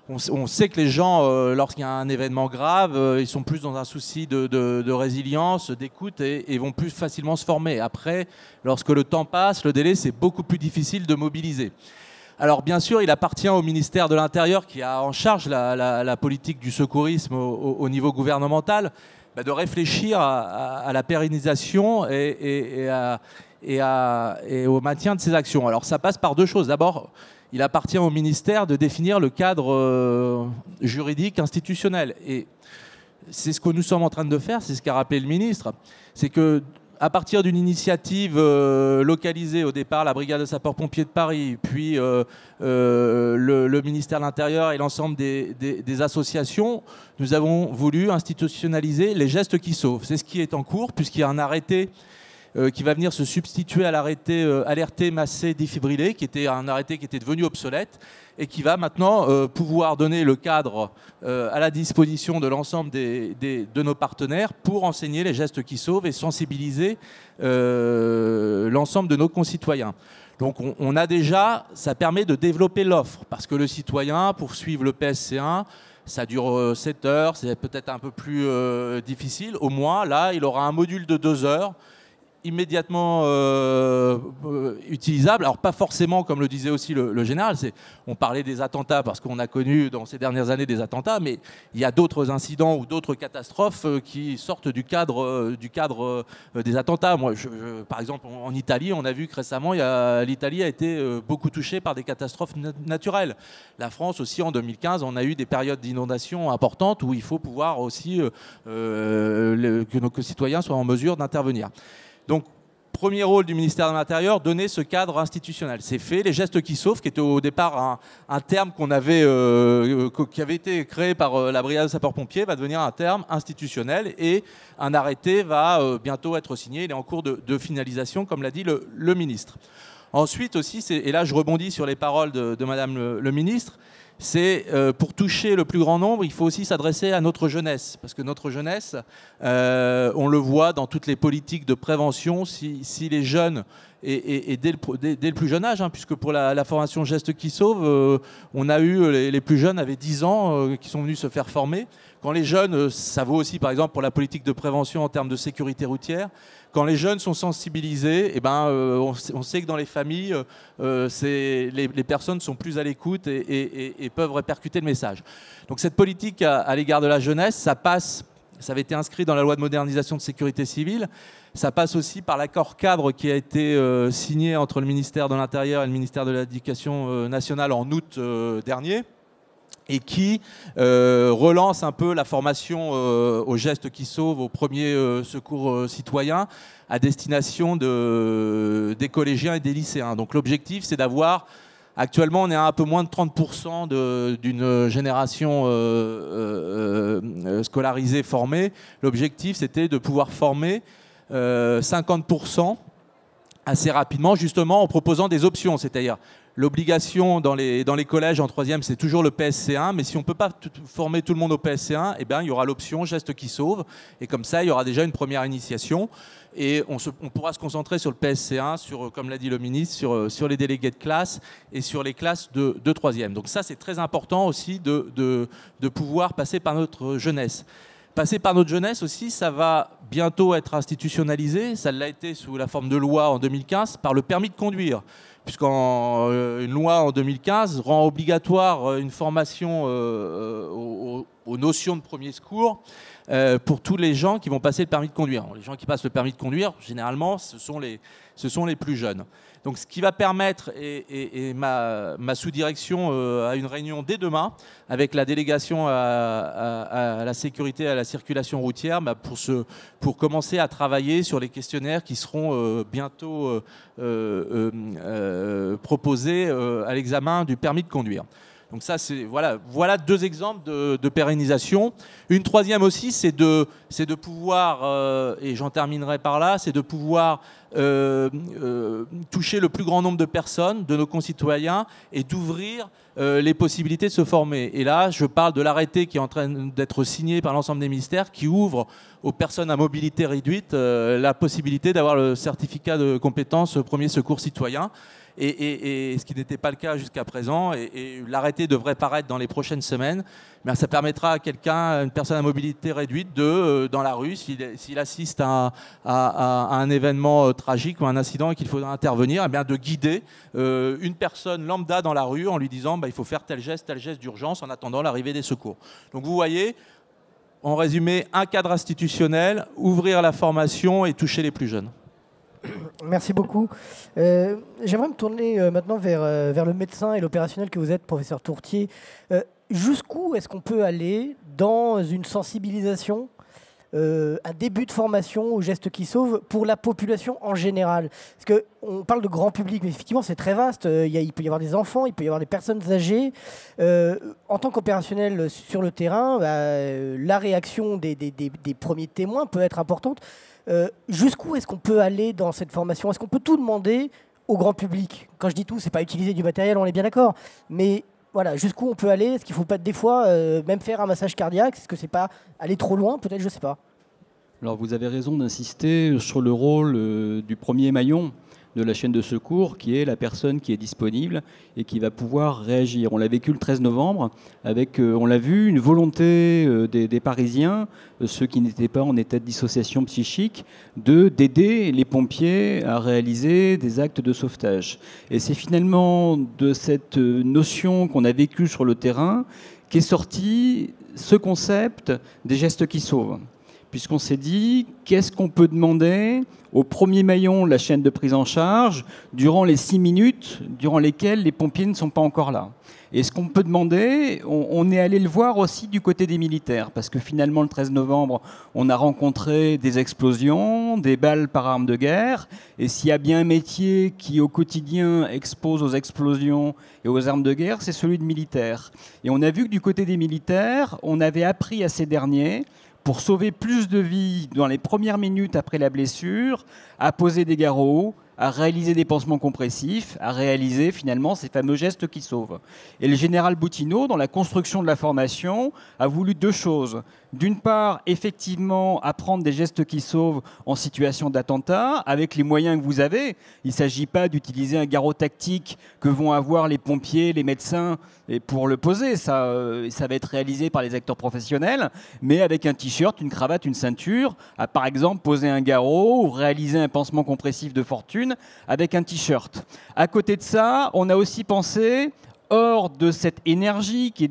On sait que les gens, lorsqu'il y a un événement grave, ils sont plus dans un souci de résilience, d'écoute et vont plus facilement se former. Après, lorsque le temps passe, le délai, c'est beaucoup plus difficile de mobiliser. Alors bien sûr, il appartient au ministère de l'Intérieur qui a en charge la politique du secourisme au niveau gouvernemental de réfléchir à la pérennisation et au maintien de ces actions. Alors ça passe par 2 choses. D'abord, il appartient au ministère de définir le cadre juridique institutionnel. Et c'est ce que nous sommes en train de faire, c'est ce qu'a rappelé le ministre. C'est qu'à partir d'une initiative localisée au départ, la brigade de sapeurs-pompiers de Paris, puis le ministère de l'Intérieur et l'ensemble des associations, nous avons voulu institutionnaliser les gestes qui sauvent. C'est ce qui est en cours, puisqu'il y a un arrêté qui va venir se substituer à l'arrêté alerté, massé, défibrillé, qui était un arrêté qui était devenu obsolète et qui va maintenant pouvoir donner le cadre à la disposition de l'ensemble de nos partenaires pour enseigner les gestes qui sauvent et sensibiliser l'ensemble de nos concitoyens. Donc on a déjà, ça permet de développer l'offre, parce que le citoyen, pour suivre le PSC1, ça dure 7 heures, c'est peut-être un peu plus difficile. Au moins, là, il aura un module de 2 heures, immédiatement utilisable. Alors pas forcément, comme le disait aussi le général, on parlait des attentats parce qu'on a connu dans ces dernières années des attentats, mais il y a d'autres incidents ou d'autres catastrophes qui sortent du cadre des attentats. Moi, par exemple, en Italie, on a vu que récemment, l'Italie a été beaucoup touchée par des catastrophes naturelles. La France aussi, en 2015, on a eu des périodes d'inondation importantes où il faut pouvoir aussi que nos concitoyens soient en mesure d'intervenir. Donc, premier rôle du ministère de l'Intérieur, donner ce cadre institutionnel. C'est fait. Les gestes qui sauvent, qui était au départ un terme qui avait été créé par la brigade de sapeurs-pompiers, va devenir un terme institutionnel et un arrêté va bientôt être signé. Il est en cours de finalisation, comme l'a dit le ministre. Ensuite aussi, et là je rebondis sur les paroles de Madame le ministre, c'est pour toucher le plus grand nombre, il faut aussi s'adresser à notre jeunesse. Parce que notre jeunesse, on le voit dans toutes les politiques de prévention, si les jeunes, et dès le plus jeune âge, puisque pour la formation Gestes qui sauvent, on a eu, les plus jeunes avaient 10 ans qui sont venus se faire former. Quand les jeunes, ça vaut aussi par exemple pour la politique de prévention en termes de sécurité routière, quand les jeunes sont sensibilisés, on sait que dans les familles, les personnes sont plus à l'écoute et peuvent répercuter le message. Donc cette politique à l'égard de la jeunesse, ça avait été inscrit dans la loi de modernisation de sécurité civile, ça passe aussi par l'accord cadre qui a été signé entre le ministère de l'Intérieur et le ministère de l'Éducation nationale en août dernier, et qui relance un peu la formation aux gestes qui sauvent, aux premiers secours citoyens à destination des collégiens et des lycéens. Donc l'objectif, c'est d'avoir, actuellement on est à un peu moins de 30% d'une génération scolarisée, formée. L'objectif, c'était de pouvoir former 50% assez rapidement, justement en proposant des options, c'est-à-dire l'obligation dans les collèges en 3e, c'est toujours le PSC1, mais si on ne peut pas former tout le monde au PSC1, eh bien, il y aura l'option Gestes qui sauvent, et comme ça, il y aura déjà une première initiation, et on pourra se concentrer sur le PSC1, sur, comme l'a dit le ministre, sur les délégués de classe et sur les classes de 3e. Donc ça, c'est très important aussi de pouvoir passer par notre jeunesse. Passer par notre jeunesse aussi, ça va bientôt être institutionnalisé, ça l'a été sous la forme de loi en 2015, par le permis de conduire, puisqu'une loi en 2015 rend obligatoire une formation aux notions de premier secours pour tous les gens qui vont passer le permis de conduire. Les gens qui passent le permis de conduire, généralement, ce sont les plus jeunes. Donc, ce qui va permettre, et ma sous-direction a une réunion dès demain avec la délégation à la sécurité et à la circulation routière pour commencer à travailler sur les questionnaires qui seront bientôt proposés à l'examen du permis de conduire. Donc ça, voilà 2 exemples de pérennisation. Une troisième aussi, c'est de pouvoir, et j'en terminerai par là, c'est de pouvoir toucher le plus grand nombre de personnes, de nos concitoyens, et d'ouvrir les possibilités de se former. Et là, je parle de l'arrêté qui est en train d'être signé par l'ensemble des ministères, qui ouvre aux personnes à mobilité réduite la possibilité d'avoir le certificat de compétence premier secours citoyen. Et ce qui n'était pas le cas jusqu'à présent, et l'arrêté devrait paraître dans les prochaines semaines, mais ça permettra à une personne à mobilité réduite dans la rue, s'il assiste à un événement tragique ou un incident et qu'il faudra intervenir, eh bien de guider une personne lambda dans la rue en lui disant il faut faire tel geste d'urgence en attendant l'arrivée des secours. Donc vous voyez, en résumé, un cadre institutionnel, ouvrir la formation et toucher les plus jeunes. Merci beaucoup. J'aimerais me tourner maintenant vers le médecin et l'opérationnel que vous êtes, professeur Tourtier. Jusqu'où est-ce qu'on peut aller dans une sensibilisation, un début de formation aux gestes qui sauvent pour la population en général? Parce qu'on parle de grand public, mais effectivement c'est très vaste. Il peut y avoir des enfants, il peut y avoir des personnes âgées. En tant qu'opérationnel sur le terrain, la réaction des premiers témoins peut être importante. Jusqu'où est-ce qu'on peut aller dans cette formation? Est-ce qu'on peut tout demander au grand public? Quand je dis tout, c'est pas utiliser du matériel, on est bien d'accord. Mais voilà, jusqu'où on peut aller? Est-ce qu'il ne faut pas des fois même faire un massage cardiaque? Est-ce que c'est pas aller trop loin? Peut-être, je sais pas. Alors vous avez raison d'insister sur le rôle du premier maillon de la chaîne de secours, qui est la personne qui est disponible et qui va pouvoir réagir. On l'a vécu le 13 novembre avec, on l'a vu, une volonté des Parisiens, ceux qui n'étaient pas en état de dissociation psychique, d'aider les pompiers à réaliser des actes de sauvetage. Et c'est finalement de cette notion qu'on a vécue sur le terrain qu'est sorti ce concept des gestes qui sauvent. Puisqu'on s'est dit, qu'est-ce qu'on peut demander au premier maillon de la chaîne de prise en charge durant les 6 minutes durant lesquelles les pompiers ne sont pas encore là? Et ce qu'on peut demander, on est allé le voir aussi du côté des militaires, parce que finalement, le 13 novembre, on a rencontré des explosions, des balles par arme de guerre, et s'il y a bien un métier qui, au quotidien, expose aux explosions et aux armes de guerre, c'est celui de militaire. Et on a vu que du côté des militaires, on avait appris à ces derniers, pour sauver plus de vies dans les premières minutes après la blessure, à poser des garrots, à réaliser des pansements compressifs, à réaliser finalement ces fameux gestes qui sauvent. Et le général Boutineau, dans la construction de la formation, a voulu 2 choses. D'une part, effectivement, apprendre des gestes qui sauvent en situation d'attentat, avec les moyens que vous avez. Il ne s'agit pas d'utiliser un garrot tactique que vont avoir les pompiers, les médecins, et pour le poser. Ça va être réalisé par les acteurs professionnels, mais avec un t-shirt, une cravate, une ceinture, à par exemple poser un garrot ou réaliser un pansement compressif de fortune avec un t-shirt. À côté de ça, on a aussi pensé, hors de cette énergie qui est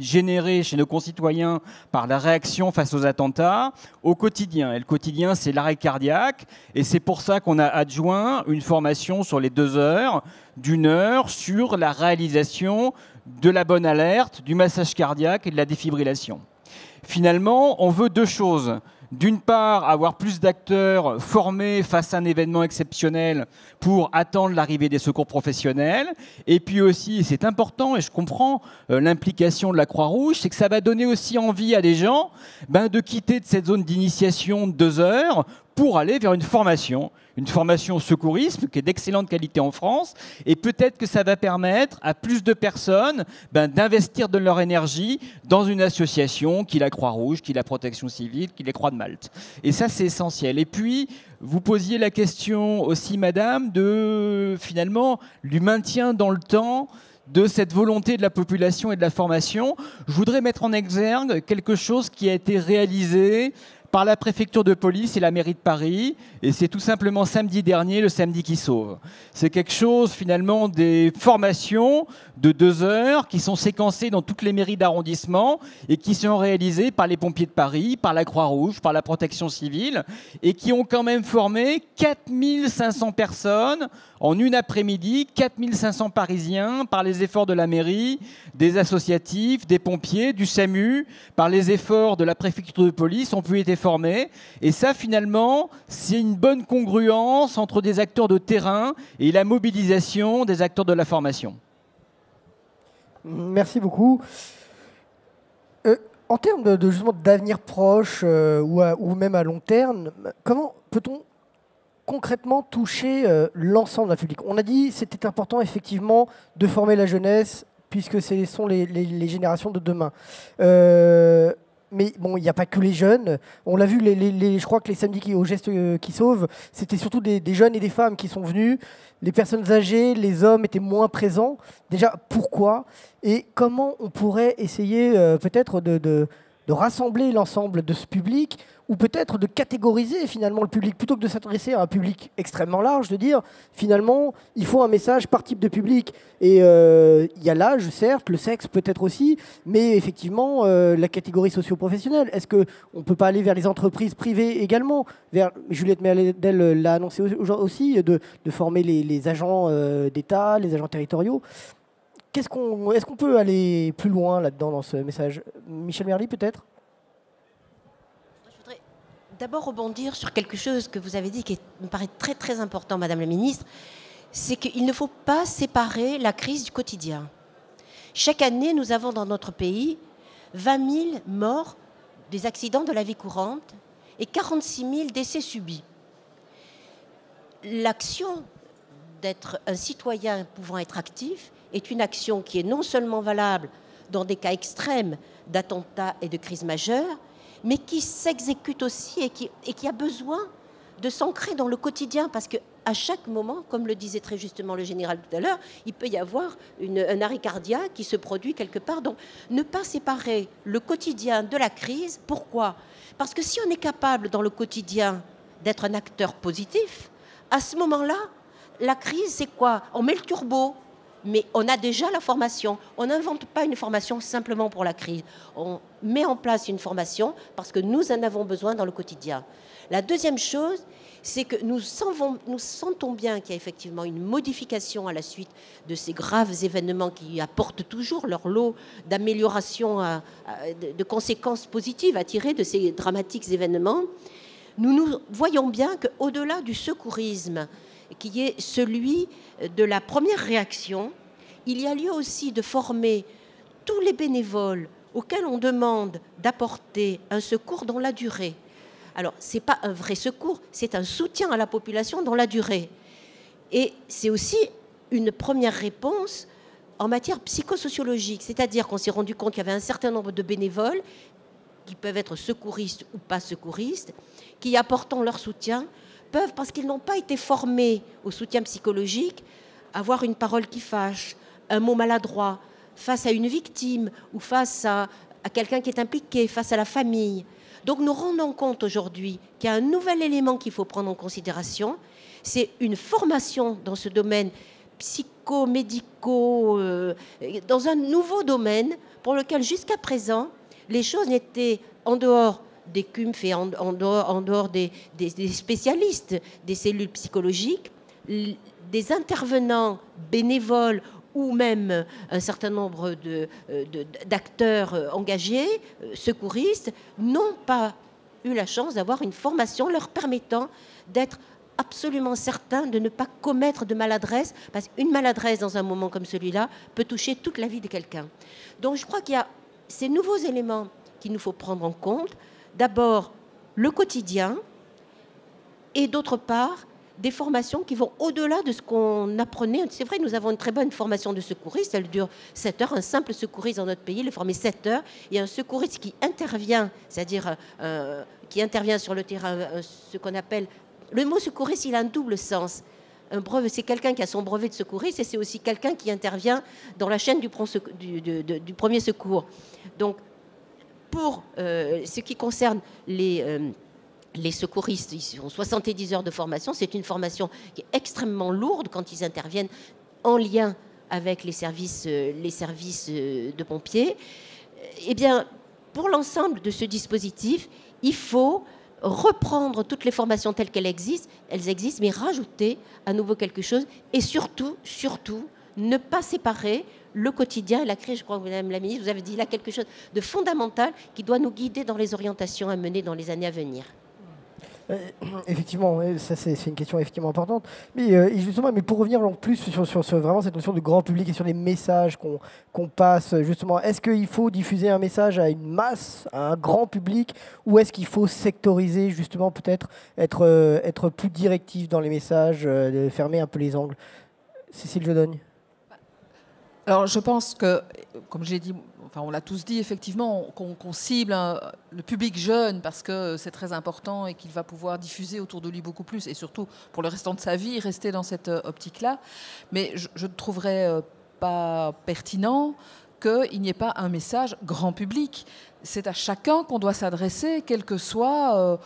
générée chez nos concitoyens par la réaction face aux attentats, au quotidien. Et le quotidien, c'est l'arrêt cardiaque. Et c'est pour ça qu'on a adjoint une formation sur les 2 heures, d'1 heure, sur la réalisation de la bonne alerte, du massage cardiaque et de la défibrillation. Finalement, on veut 2 choses. D'une part, avoir plus d'acteurs formés face à un événement exceptionnel pour attendre l'arrivée des secours professionnels. Et puis aussi, et c'est important, et je comprends l'implication de la Croix-Rouge, c'est que ça va donner aussi envie à des gens de quitter de cette zone d'initiation de 2 heures pour aller vers une formation au secourisme qui est d'excellente qualité en France, et peut-être que ça va permettre à plus de personnes d'investir de leur énergie dans une association, qui est la Croix-Rouge, qui est la Protection civile, qui est les Croix de Malte. Et ça, c'est essentiel. Et puis, vous posiez la question aussi, madame, de finalement du maintien dans le temps de cette volonté de la population et de la formation. Je voudrais mettre en exergue quelque chose qui a été réalisé par la préfecture de police et la mairie de Paris, et c'est tout simplement samedi dernier, le samedi qui sauve. C'est quelque chose, finalement, des formations de 2 heures qui sont séquencées dans toutes les mairies d'arrondissement et qui sont réalisées par les pompiers de Paris, par la Croix-Rouge, par la Protection civile, et qui ont quand même formé 4500 personnes en une après-midi, 4500 Parisiens, par les efforts de la mairie, des associatifs, des pompiers, du SAMU, par les efforts de la préfecture de police, ont pu être formés. Et ça, finalement, c'est une bonne congruence entre des acteurs de terrain et la mobilisation des acteurs de la formation. Merci beaucoup. En termes justement d'avenir proche ou même à long terme, comment peut-on concrètement toucher l'ensemble d'un public? On a dit que c'était important effectivement de former la jeunesse puisque ce sont les générations de demain. Mais bon, il n'y a pas que les jeunes. On l'a vu, je crois que les samedis au Geste qui Sauve, c'était surtout des jeunes et des femmes qui sont venus. Les personnes âgées, les hommes étaient moins présents. Déjà, pourquoi? Et comment on pourrait essayer peut-être de rassembler l'ensemble de ce public, ou peut-être de catégoriser finalement le public, plutôt que de s'adresser à un public extrêmement large, de dire finalement il faut un message par type de public. Et il y a l'âge, certes, le sexe peut-être aussi, mais effectivement la catégorie socio-professionnelle. Est-ce qu'on ne peut pas aller vers les entreprises privées également, vers, Juliette Merdel l'a annoncé aussi, de former les agents d'État, les agents territoriaux. Est-ce qu'on peut aller plus loin là-dedans dans ce message? Michel Merli peut-être? D'abord rebondir sur quelque chose que vous avez dit qui me paraît très très important, Madame la Ministre, c'est qu'il ne faut pas séparer la crise du quotidien. Chaque année, nous avons dans notre pays 20 000 morts des accidents de la vie courante et 46 000 décès subis. L'action d'être un citoyen pouvant être actif est une action qui est non seulement valable dans des cas extrêmes d'attentats et de crises majeures, mais qui s'exécute aussi et qui a besoin de s'ancrer dans le quotidien, parce qu'à chaque moment, comme le disait très justement le général tout à l'heure, il peut y avoir un arrêt cardiaque qui se produit quelque part. Donc, ne pas séparer le quotidien de la crise. Pourquoi? Parce que si on est capable, dans le quotidien, d'être un acteur positif, à ce moment-là, la crise, c'est quoi? On met le turbo. Mais on a déjà la formation. On n'invente pas une formation simplement pour la crise. On met en place une formation parce que nous en avons besoin dans le quotidien. La deuxième chose, c'est que nous sentons bien qu'il y a effectivement une modification à la suite de ces graves événements qui apportent toujours leur lot d'amélioration, de conséquences positives à tirer de ces dramatiques événements. Nous voyons bien qu'au-delà du secourisme, qui est celui de la première réaction, il y a lieu aussi de former tous les bénévoles auxquels on demande d'apporter un secours dans la durée. Alors, ce n'est pas un vrai secours, c'est un soutien à la population dans la durée. Et c'est aussi une première réponse en matière psychosociologique, c'est-à-dire qu'on s'est rendu compte qu'il y avait un certain nombre de bénévoles qui peuvent être secouristes ou pas secouristes, qui, apportant leur soutien, peuvent, parce qu'ils n'ont pas été formés au soutien psychologique, avoir une parole qui fâche, un mot maladroit, face à une victime ou face à quelqu'un qui est impliqué, face à la famille. Donc nous rendons compte aujourd'hui qu'il y a un nouvel élément qu'il faut prendre en considération, c'est une formation dans ce domaine psychomédico, dans un nouveau domaine pour lequel jusqu'à présent, les choses n'étaient en dehors des CUMF et en dehors des spécialistes des cellules psychologiques, des intervenants bénévoles ou même un certain nombre d'acteurs engagés, secouristes, n'ont pas eu la chance d'avoir une formation leur permettant d'être absolument certains de ne pas commettre de maladresse, parce qu'une maladresse dans un moment comme celui-là peut toucher toute la vie de quelqu'un. Donc je crois qu'il y a ces nouveaux éléments qu'il nous faut prendre en compte. D'abord, le quotidien, et d'autre part, des formations qui vont au-delà de ce qu'on apprenait. C'est vrai, nous avons une très bonne formation de secouriste, elle dure 7 heures. Un simple secouriste dans notre pays, il est formé 7 heures. Et un secouriste qui intervient, c'est-à-dire qui intervient sur le terrain, ce qu'on appelle... Le mot secouriste, il a un double sens. Un brevet, c'est quelqu'un qui a son brevet de secouriste et c'est aussi quelqu'un qui intervient dans la chaîne du premier secours. Donc, pour ce qui concerne les secouristes, ils ont 70 heures de formation. C'est une formation qui est extrêmement lourde quand ils interviennent en lien avec les services de pompiers. Eh bien, pour l'ensemble de ce dispositif, il faut reprendre toutes les formations telles qu'elles existent, mais rajouter à nouveau quelque chose et surtout, ne pas séparer le quotidien et la crise. Je crois que Madame la Ministre, vous avez dit là quelque chose de fondamental qui doit nous guider dans les orientations à mener dans les années à venir. Effectivement, ça c'est une question effectivement importante. Mais justement, mais pour revenir en plus sur vraiment cette notion de grand public et sur les messages qu'on passe, justement, est-ce qu'il faut diffuser un message à une masse, à un grand public, ou est-ce qu'il faut sectoriser, justement, peut-être être plus directif dans les messages, fermer un peu les angles? Cécile Jodogne. Alors, je pense que, comme je l'ai dit, enfin, on l'a tous dit, effectivement, qu'on cible le public jeune parce que c'est très important et qu'il va pouvoir diffuser autour de lui beaucoup plus et surtout pour le restant de sa vie, rester dans cette optique-là. Mais je ne trouverais pas pertinent qu'il n'y ait pas un message grand public. C'est à chacun qu'on doit s'adresser, quelle que soit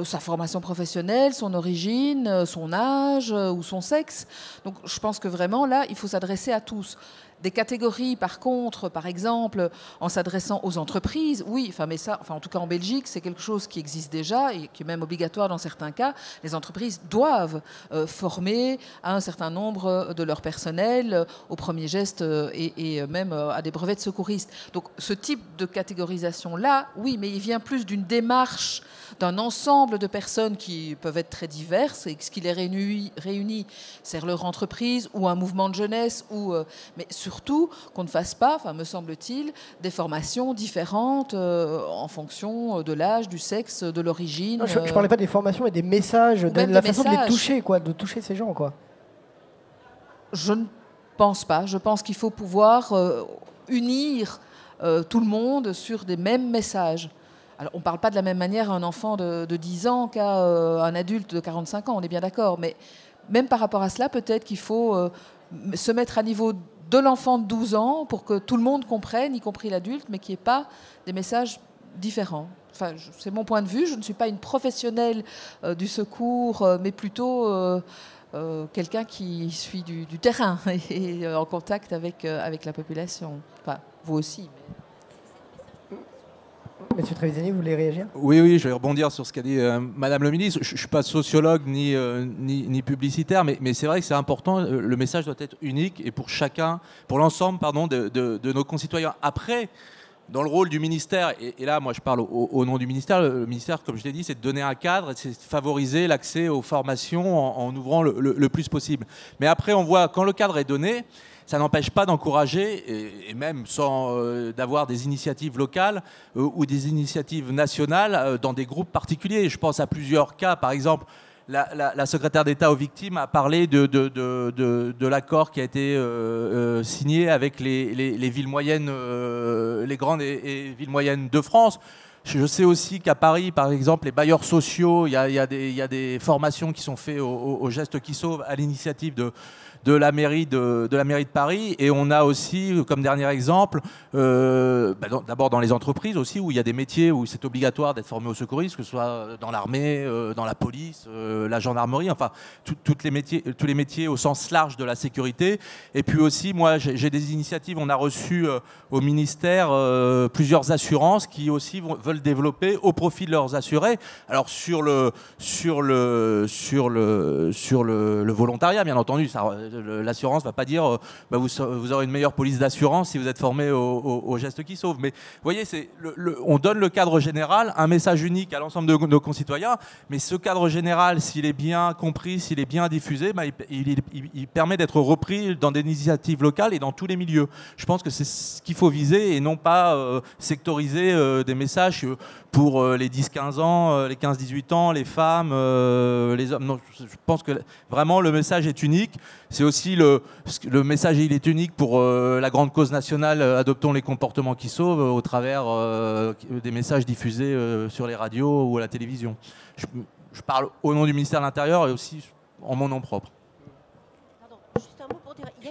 sa formation professionnelle, son origine, son âge ou son sexe. Donc je pense que vraiment, là, il faut s'adresser à tous. Des catégories, par contre, par exemple, en s'adressant aux entreprises, oui, enfin, mais ça, enfin, en tout cas en Belgique, c'est quelque chose qui existe déjà et qui est même obligatoire dans certains cas. Les entreprises doivent former à un certain nombre de leur personnel aux premiers gestes et même à des brevets de secouristes. Donc, ce type de catégorisation-là, oui, mais il vient plus d'une démarche d'un ensemble de personnes qui peuvent être très diverses et ce qui les réunit, c'est leur entreprise ou un mouvement de jeunesse, mais surtout qu'on ne fasse pas, enfin, me semble-t-il, des formations différentes en fonction de l'âge, du sexe, de l'origine. Je ne parlais pas des formations, mais des messages, de la façon de les toucher, quoi, de toucher ces gens, quoi. Je ne pense pas. Je pense qu'il faut pouvoir unir tout le monde sur des mêmes messages. Alors, on ne parle pas de la même manière à un enfant de 10 ans qu'à un adulte de 45 ans, on est bien d'accord. Mais même par rapport à cela, peut-être qu'il faut se mettre à niveau de l'enfant de 12 ans pour que tout le monde comprenne, y compris l'adulte, mais qu'il n'y ait pas des messages différents. Enfin, c'est mon point de vue. Je ne suis pas une professionnelle du secours, mais plutôt quelqu'un qui suit du terrain et en contact avec la population. Enfin, vous aussi. Mais... Monsieur Trevisani, vous voulez réagir? Oui, je vais rebondir sur ce qu'a dit Madame le Ministre. Je ne suis pas sociologue ni publicitaire, mais c'est vrai que c'est important. Le message doit être unique et pour chacun, pour l'ensemble, de nos concitoyens. Après, dans le rôle du ministère, et là, moi, je parle au nom du ministère. Le ministère, comme je l'ai dit, c'est de donner un cadre, c'est de favoriser l'accès aux formations en ouvrant le plus possible. Mais après, on voit quand le cadre est donné. Ça n'empêche pas d'encourager, et même sans d'avoir des initiatives locales ou des initiatives nationales dans des groupes particuliers. Je pense à plusieurs cas. Par exemple, la secrétaire d'État aux victimes a parlé de l'accord qui a été signé avec les villes moyennes, les grandes et villes moyennes de France. Je sais aussi qu'à Paris, par exemple, les bailleurs sociaux, il y a des formations qui sont faites aux gestes qui sauvent à l'initiative de la mairie de Paris. Et on a aussi, comme dernier exemple, d'abord dans les entreprises aussi, où il y a des métiers où c'est obligatoire d'être formé au secourisme, que ce soit dans l'armée, dans la police, la gendarmerie, enfin, tous les métiers au sens large de la sécurité. Et puis aussi, moi, j'ai des initiatives. On a reçu au ministère plusieurs assurances qui aussi veulent développer au profit de leurs assurés. Alors, sur le volontariat, bien entendu, L'assurance ne va pas dire vous aurez une meilleure police d'assurance si vous êtes formé au geste qui sauve. Mais vous voyez, on donne le cadre général, un message unique à l'ensemble de nos concitoyens, mais ce cadre général, s'il est bien compris, s'il est bien diffusé, il permet d'être repris dans des initiatives locales et dans tous les milieux. Je pense que c'est ce qu'il faut viser et non pas sectoriser des messages pour les 10-15 ans, les 15-18 ans, les femmes, les hommes. Non, je pense que vraiment le message est unique. C'est aussi le message, il est unique pour la grande cause nationale Adoptons les comportements qui sauvent au travers des messages diffusés sur les radios ou à la télévision. Je parle au nom du ministère de l'Intérieur et aussi en mon nom propre. Pardon, juste un mot pour dire, il y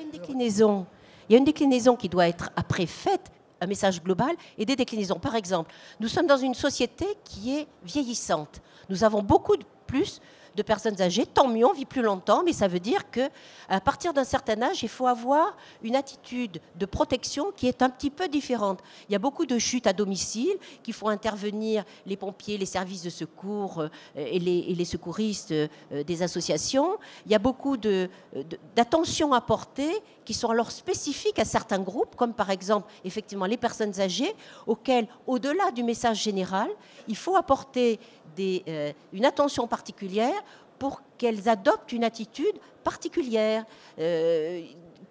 a une déclinaison qui doit être après faite, un message global et des déclinaisons. Par exemple, nous sommes dans une société qui est vieillissante. Nous avons beaucoup plus de personnes âgées, tant mieux, on vit plus longtemps, mais ça veut dire qu'à partir d'un certain âge, il faut avoir une attitude de protection qui est un petit peu différente. Il y a beaucoup de chutes à domicile, qu'il faut intervenir les pompiers, les services de secours et les secouristes des associations. Il y a beaucoup d'attention à porter qui sont alors spécifiques à certains groupes, comme par exemple, effectivement, les personnes âgées, auxquelles, au-delà du message général, il faut apporter une attention particulière pour qu'elles adoptent une attitude particulière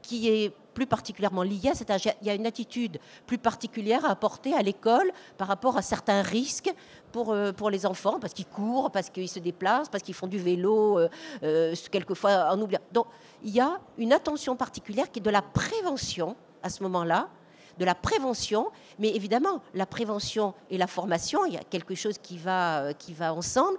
qui est plus particulièrement liée à cet âge. Il y a une attitude plus particulière à apporter à l'école par rapport à certains risques pour les enfants, parce qu'ils courent, parce qu'ils se déplacent, parce qu'ils font du vélo, quelquefois en oubliant. Donc il y a une attention particulière qui est de la prévention à ce moment-là, de la prévention, mais évidemment, la prévention et la formation, il y a quelque chose qui va ensemble.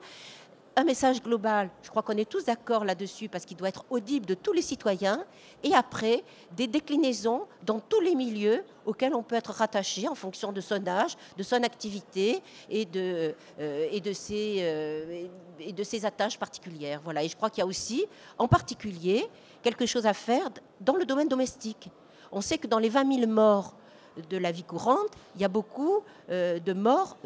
Un message global, je crois qu'on est tous d'accord là-dessus, parce qu'il doit être audible de tous les citoyens, et après, des déclinaisons dans tous les milieux auxquels on peut être rattaché en fonction de son âge, de son activité et de ses attaches particulières. Voilà. Et je crois qu'il y a aussi, en particulier, quelque chose à faire dans le domaine domestique. On sait que dans les 20 000 morts de la vie courante, il y a beaucoup de morts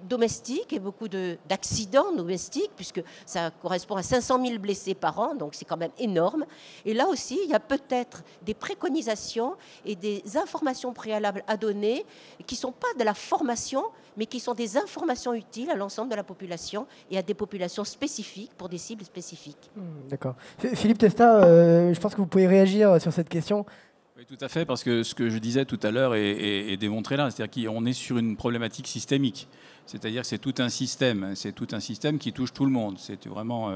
domestiques et beaucoup d'accidents domestiques, puisque ça correspond à 500 000 blessés par an, donc c'est quand même énorme. Et là aussi, il y a peut-être des préconisations et des informations préalables à donner qui ne sont pas de la formation, mais qui sont des informations utiles à l'ensemble de la population et à des populations spécifiques pour des cibles spécifiques. D'accord. Philippe Testa, je pense que vous pouvez réagir sur cette question. Oui, tout à fait, parce que ce que je disais tout à l'heure est démontré là, c'est-à-dire qu'on est sur une problématique systémique, c'est-à-dire que c'est tout un système qui touche tout le monde, c'est vraiment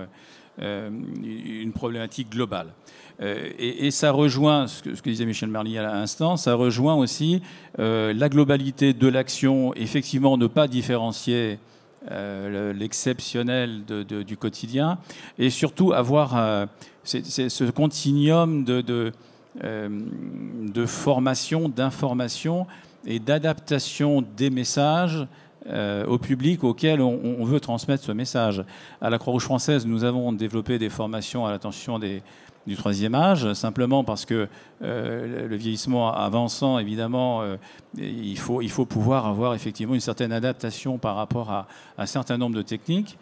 une problématique globale. Et ça rejoint, ce que disait Michel Marly à l'instant, ça rejoint aussi la globalité de l'action, effectivement ne pas différencier l'exceptionnel du quotidien, et surtout avoir ce continuum de formation, d'information et d'adaptation des messages au public auquel on veut transmettre ce message. À la Croix-Rouge française, nous avons développé des formations à l'attention du troisième âge, simplement parce que le vieillissement avançant, évidemment, il faut pouvoir avoir effectivement une certaine adaptation par rapport à un certain nombre de techniques.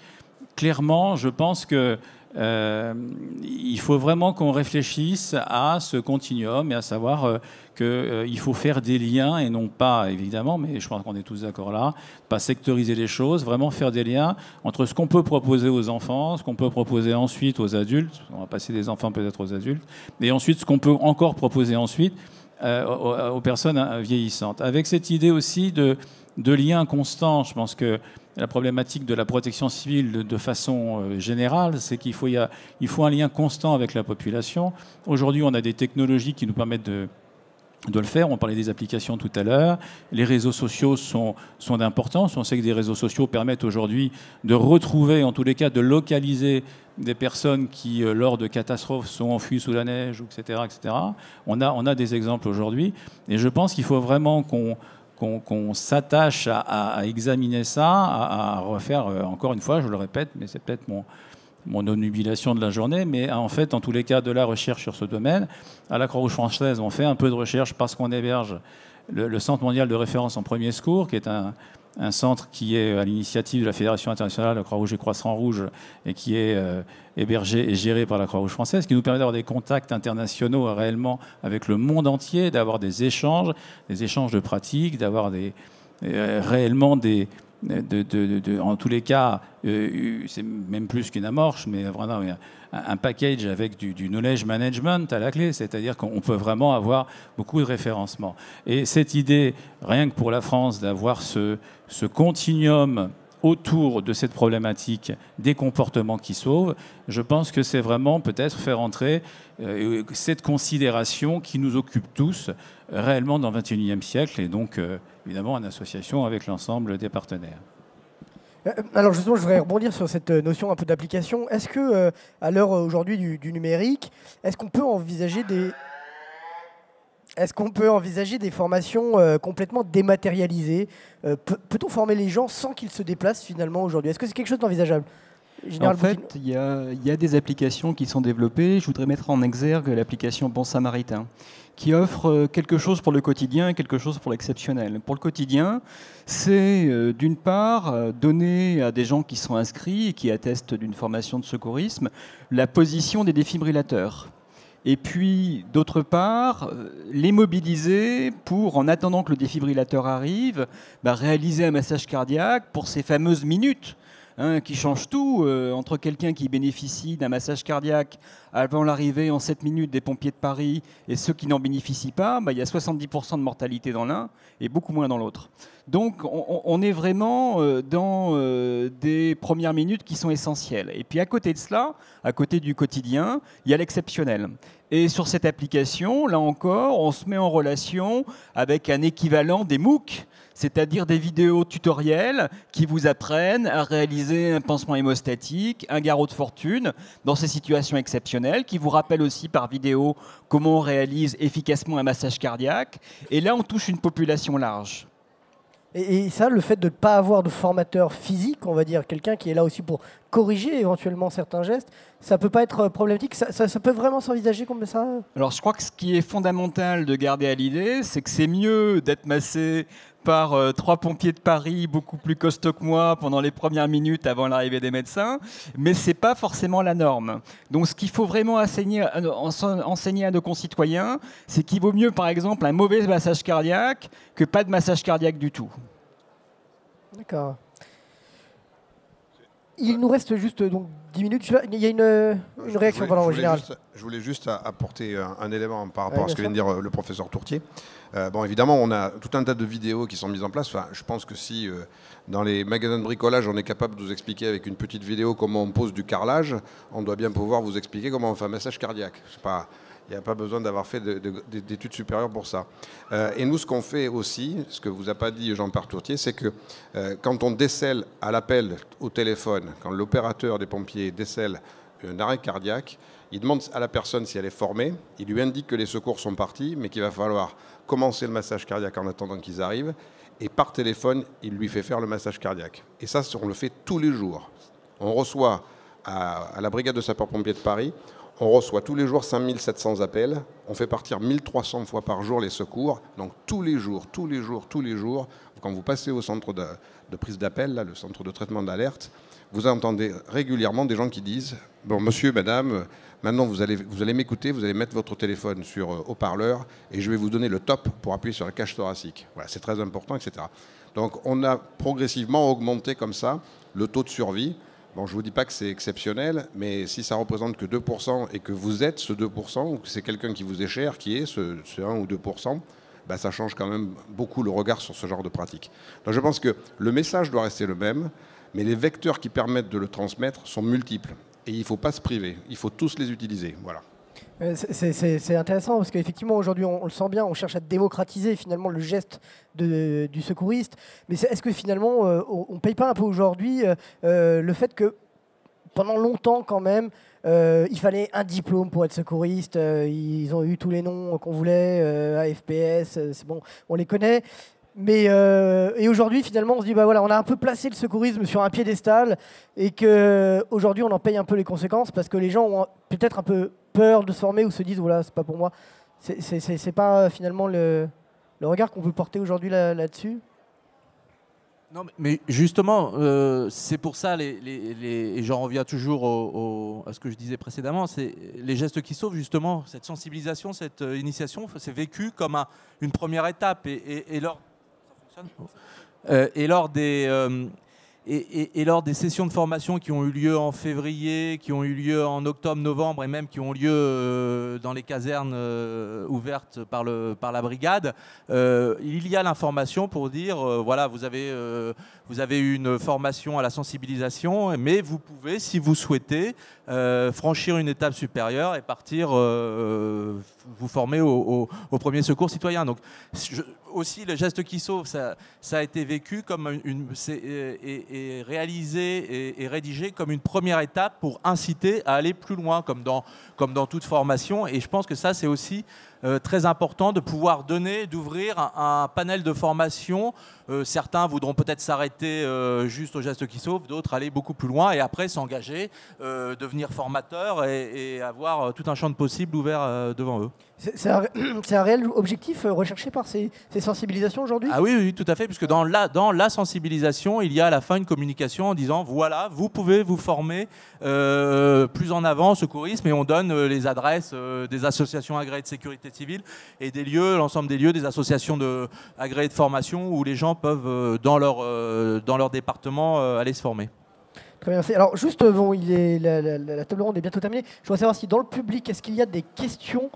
Clairement, je pense que il faut vraiment qu'on réfléchisse à ce continuum et à savoir qu'il faut faire des liens et non pas, évidemment, mais je pense qu'on est tous d'accord là, pas sectoriser les choses, vraiment faire des liens entre ce qu'on peut proposer aux enfants, ce qu'on peut proposer ensuite aux adultes, on va passer des enfants peut-être aux adultes, et ensuite ce qu'on peut encore proposer ensuite aux personnes vieillissantes. Avec cette idée aussi de lien constant, je pense que la problématique de la protection civile de façon générale, c'est qu'il faut un lien constant avec la population. Aujourd'hui, on a des technologies qui nous permettent de le faire. On parlait des applications tout à l'heure. Les réseaux sociaux sont d'importance. On sait que des réseaux sociaux permettent aujourd'hui de retrouver, en tous les cas, de localiser des personnes qui, lors de catastrophes, sont enfuies sous la neige, etc., etc. On a des exemples aujourd'hui. Et je pense qu'il faut vraiment qu'on s'attache à examiner ça, à refaire, encore une fois, je le répète, mais c'est peut-être mon obnubilation de la journée, mais en fait, en tous les cas, de la recherche sur ce domaine. À la Croix-Rouge française, on fait un peu de recherche parce qu'on héberge le Centre mondial de référence en premier secours, qui est un un centre qui est à l'initiative de la Fédération internationale de la Croix-Rouge et Croissant-Rouge et qui est hébergé et géré par la Croix-Rouge française, qui nous permet d'avoir des contacts internationaux réellement avec le monde entier, d'avoir des échanges de pratiques, d'avoir réellement en tous les cas, c'est même plus qu'une amorce, mais vraiment un package avec du knowledge management à la clé, c'est-à-dire qu'on peut vraiment avoir beaucoup de référencement. Et cette idée, rien que pour la France, d'avoir ce continuum autour de cette problématique des comportements qui sauvent, je pense que c'est vraiment peut-être faire entrer cette considération qui nous occupe tous réellement dans le XXIe siècle et donc évidemment en association avec l'ensemble des partenaires. Alors justement, je voudrais rebondir sur cette notion un peu d'application. Est-ce que, à l'heure aujourd'hui du numérique, est-ce qu'on peut envisager des formations complètement dématérialisées? Peut-on former les gens sans qu'ils se déplacent finalement aujourd'hui? Est-ce que c'est quelque chose d'envisageable? En fait, il y a des applications qui sont développées. Je voudrais mettre en exergue l'application Bon Samaritain, qui offre quelque chose pour le quotidien et quelque chose pour l'exceptionnel. Pour le quotidien, c'est d'une part donner à des gens qui sont inscrits et qui attestent d'une formation de secourisme la position des défibrillateurs. Et puis, d'autre part, les mobiliser pour, en attendant que le défibrillateur arrive, réaliser un massage cardiaque pour ces fameuses minutes. Qui change tout entre quelqu'un qui bénéficie d'un massage cardiaque avant l'arrivée en 7 minutes des pompiers de Paris et ceux qui n'en bénéficient pas, il y a 70% de mortalité dans l'un et beaucoup moins dans l'autre. Donc on est vraiment dans des premières minutes qui sont essentielles. Et puis à côté de cela, à côté du quotidien, il y a l'exceptionnel. Et sur cette application, là encore, on se met en relation avec un équivalent des MOOC, c'est-à-dire des vidéos tutoriels qui vous apprennent à réaliser un pansement hémostatique, un garrot de fortune dans ces situations exceptionnelles, qui vous rappellent aussi par vidéo comment on réalise efficacement un massage cardiaque. Et là, on touche une population large. Et ça, le fait de ne pas avoir de formateur physique, on va dire, quelqu'un qui est là aussi pour corriger éventuellement certains gestes, ça ne peut pas être problématique? Ça peut vraiment s'envisager comme ça? Alors je crois que ce qui est fondamental de garder à l'idée, c'est que c'est mieux d'être massé par 3 pompiers de Paris beaucoup plus costauds que moi pendant les premières minutes avant l'arrivée des médecins, mais ce n'est pas forcément la norme. Donc ce qu'il faut vraiment enseigner à nos concitoyens, c'est qu'il vaut mieux par exemple un mauvais massage cardiaque que pas de massage cardiaque du tout. D'accord. Il nous reste juste donc 10 minutes. Il y a une réaction en général. Je voulais juste apporter un élément par rapport à ce que vient de dire le professeur Tourtier. Bon, évidemment, on a tout un tas de vidéos qui sont mises en place. Enfin, je pense que si dans les magasins de bricolage, on est capable de vous expliquer avec une petite vidéo comment on pose du carrelage, on doit bien pouvoir vous expliquer comment on fait un massage cardiaque. Je sais pas. Il n'y a pas besoin d'avoir fait d'études supérieures pour ça. Et nous, ce qu'on fait aussi, ce que vous a pas dit Jean-Pierre Tourtier, c'est que quand on décèle à l'appel au téléphone, quand l'opérateur des pompiers décèle un arrêt cardiaque, il demande à la personne si elle est formée, il lui indique que les secours sont partis, mais qu'il va falloir commencer le massage cardiaque en attendant qu'ils arrivent, et par téléphone, il lui fait faire le massage cardiaque. Et ça, on le fait tous les jours. On reçoit à la brigade de sapeurs-pompiers de Paris, on reçoit tous les jours 5700 appels. On fait partir 1300 fois par jour les secours. Donc tous les jours, quand vous passez au centre de prise d'appel, le centre de traitement d'alerte, vous entendez régulièrement des gens qui disent « Bon, monsieur, madame, maintenant vous allez m'écouter, vous allez mettre votre téléphone sur haut-parleur et je vais vous donner le top pour appuyer sur la cage thoracique. Voilà, c'est très important, etc. » Donc on a progressivement augmenté comme ça le taux de survie. Bon, je ne vous dis pas que c'est exceptionnel, mais si ça ne représente que 2% et que vous êtes ce 2%, ou que c'est quelqu'un qui vous est cher, qui est ce 1 ou 2%, ça change quand même beaucoup le regard sur ce genre de pratique. Donc je pense que le message doit rester le même, mais les vecteurs qui permettent de le transmettre sont multiples. Et il ne faut pas se priver, il faut tous les utiliser. Voilà. C'est intéressant parce qu'effectivement aujourd'hui on le sent bien, on cherche à démocratiser finalement le geste du secouriste. Mais est-ce que finalement on ne paye pas un peu aujourd'hui le fait que pendant longtemps quand même il fallait un diplôme pour être secouriste, ils ont eu tous les noms qu'on voulait, AFPS, c'est bon, on les connaît. Mais et aujourd'hui, finalement, on se dit, voilà, on a un peu placé le secourisme sur un piédestal et qu'aujourd'hui, on en paye un peu les conséquences parce que les gens ont peut-être un peu peur de se former ou se disent, voilà, c'est pas pour moi. C'est pas finalement le regard qu'on peut porter aujourd'hui là-dessus. Non, mais justement, c'est pour ça, et j'en reviens toujours à ce que je disais précédemment, c'est les gestes qui sauvent, justement, cette sensibilisation, cette initiation, c'est vécu comme une première étape. Et lors, ça fonctionne et lors des sessions de formation qui ont eu lieu en février, qui ont eu lieu en octobre, novembre, et même qui ont lieu dans les casernes ouvertes par la brigade, il y a l'information pour dire, voilà, vous avez une formation à la sensibilisation, mais vous pouvez, si vous souhaitez, franchir une étape supérieure et partir vous former au premier secours citoyen. Donc, aussi, le geste qui sauve, ça a été vécu comme et réalisé et rédigé comme une première étape pour inciter à aller plus loin, comme dans toute formation. Et je pense que ça, c'est aussi très important de pouvoir d'ouvrir un panel de formation. Certains voudront peut-être s'arrêter juste au geste qui sauve, d'autres aller beaucoup plus loin et après s'engager, devenir formateur et avoir tout un champ de possibles ouvert devant eux. C'est un réel objectif recherché par ces sensibilisations aujourd'hui ? Ah oui, tout à fait, puisque dans la sensibilisation, il y a à la fin une communication en disant, voilà, vous pouvez vous former plus en avant en secourisme, et on donne les adresses des associations agréées de sécurité civile et des lieux, l'ensemble des lieux, des associations agréées de formation où les gens peuvent, dans leur département, aller se former. Très bien. Alors juste, la table ronde est bientôt terminée. Je voudrais savoir si dans le public, est-ce qu'il y a des questions ?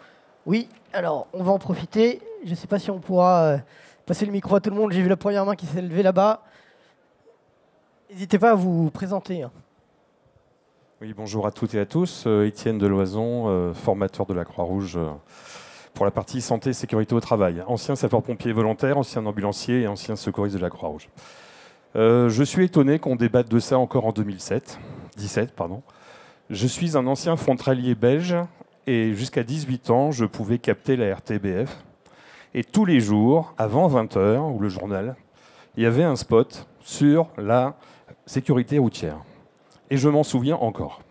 Oui, alors on va en profiter. Je ne sais pas si on pourra passer le micro à tout le monde. J'ai vu la première main qui s'est levée là-bas. N'hésitez pas à vous présenter. Oui, bonjour à toutes et à tous. Étienne Deloison, formateur de la Croix-Rouge pour la partie santé et sécurité au travail. Ancien sapeur-pompier volontaire, ancien ambulancier et ancien secouriste de la Croix-Rouge. Je suis étonné qu'on débatte de ça encore en 2017. Je suis un ancien frontalier belge et jusqu'à 18 ans, je pouvais capter la RTBF. Et tous les jours, avant 20h, ou le journal, il y avait un spot sur la sécurité routière. Et je m'en souviens encore.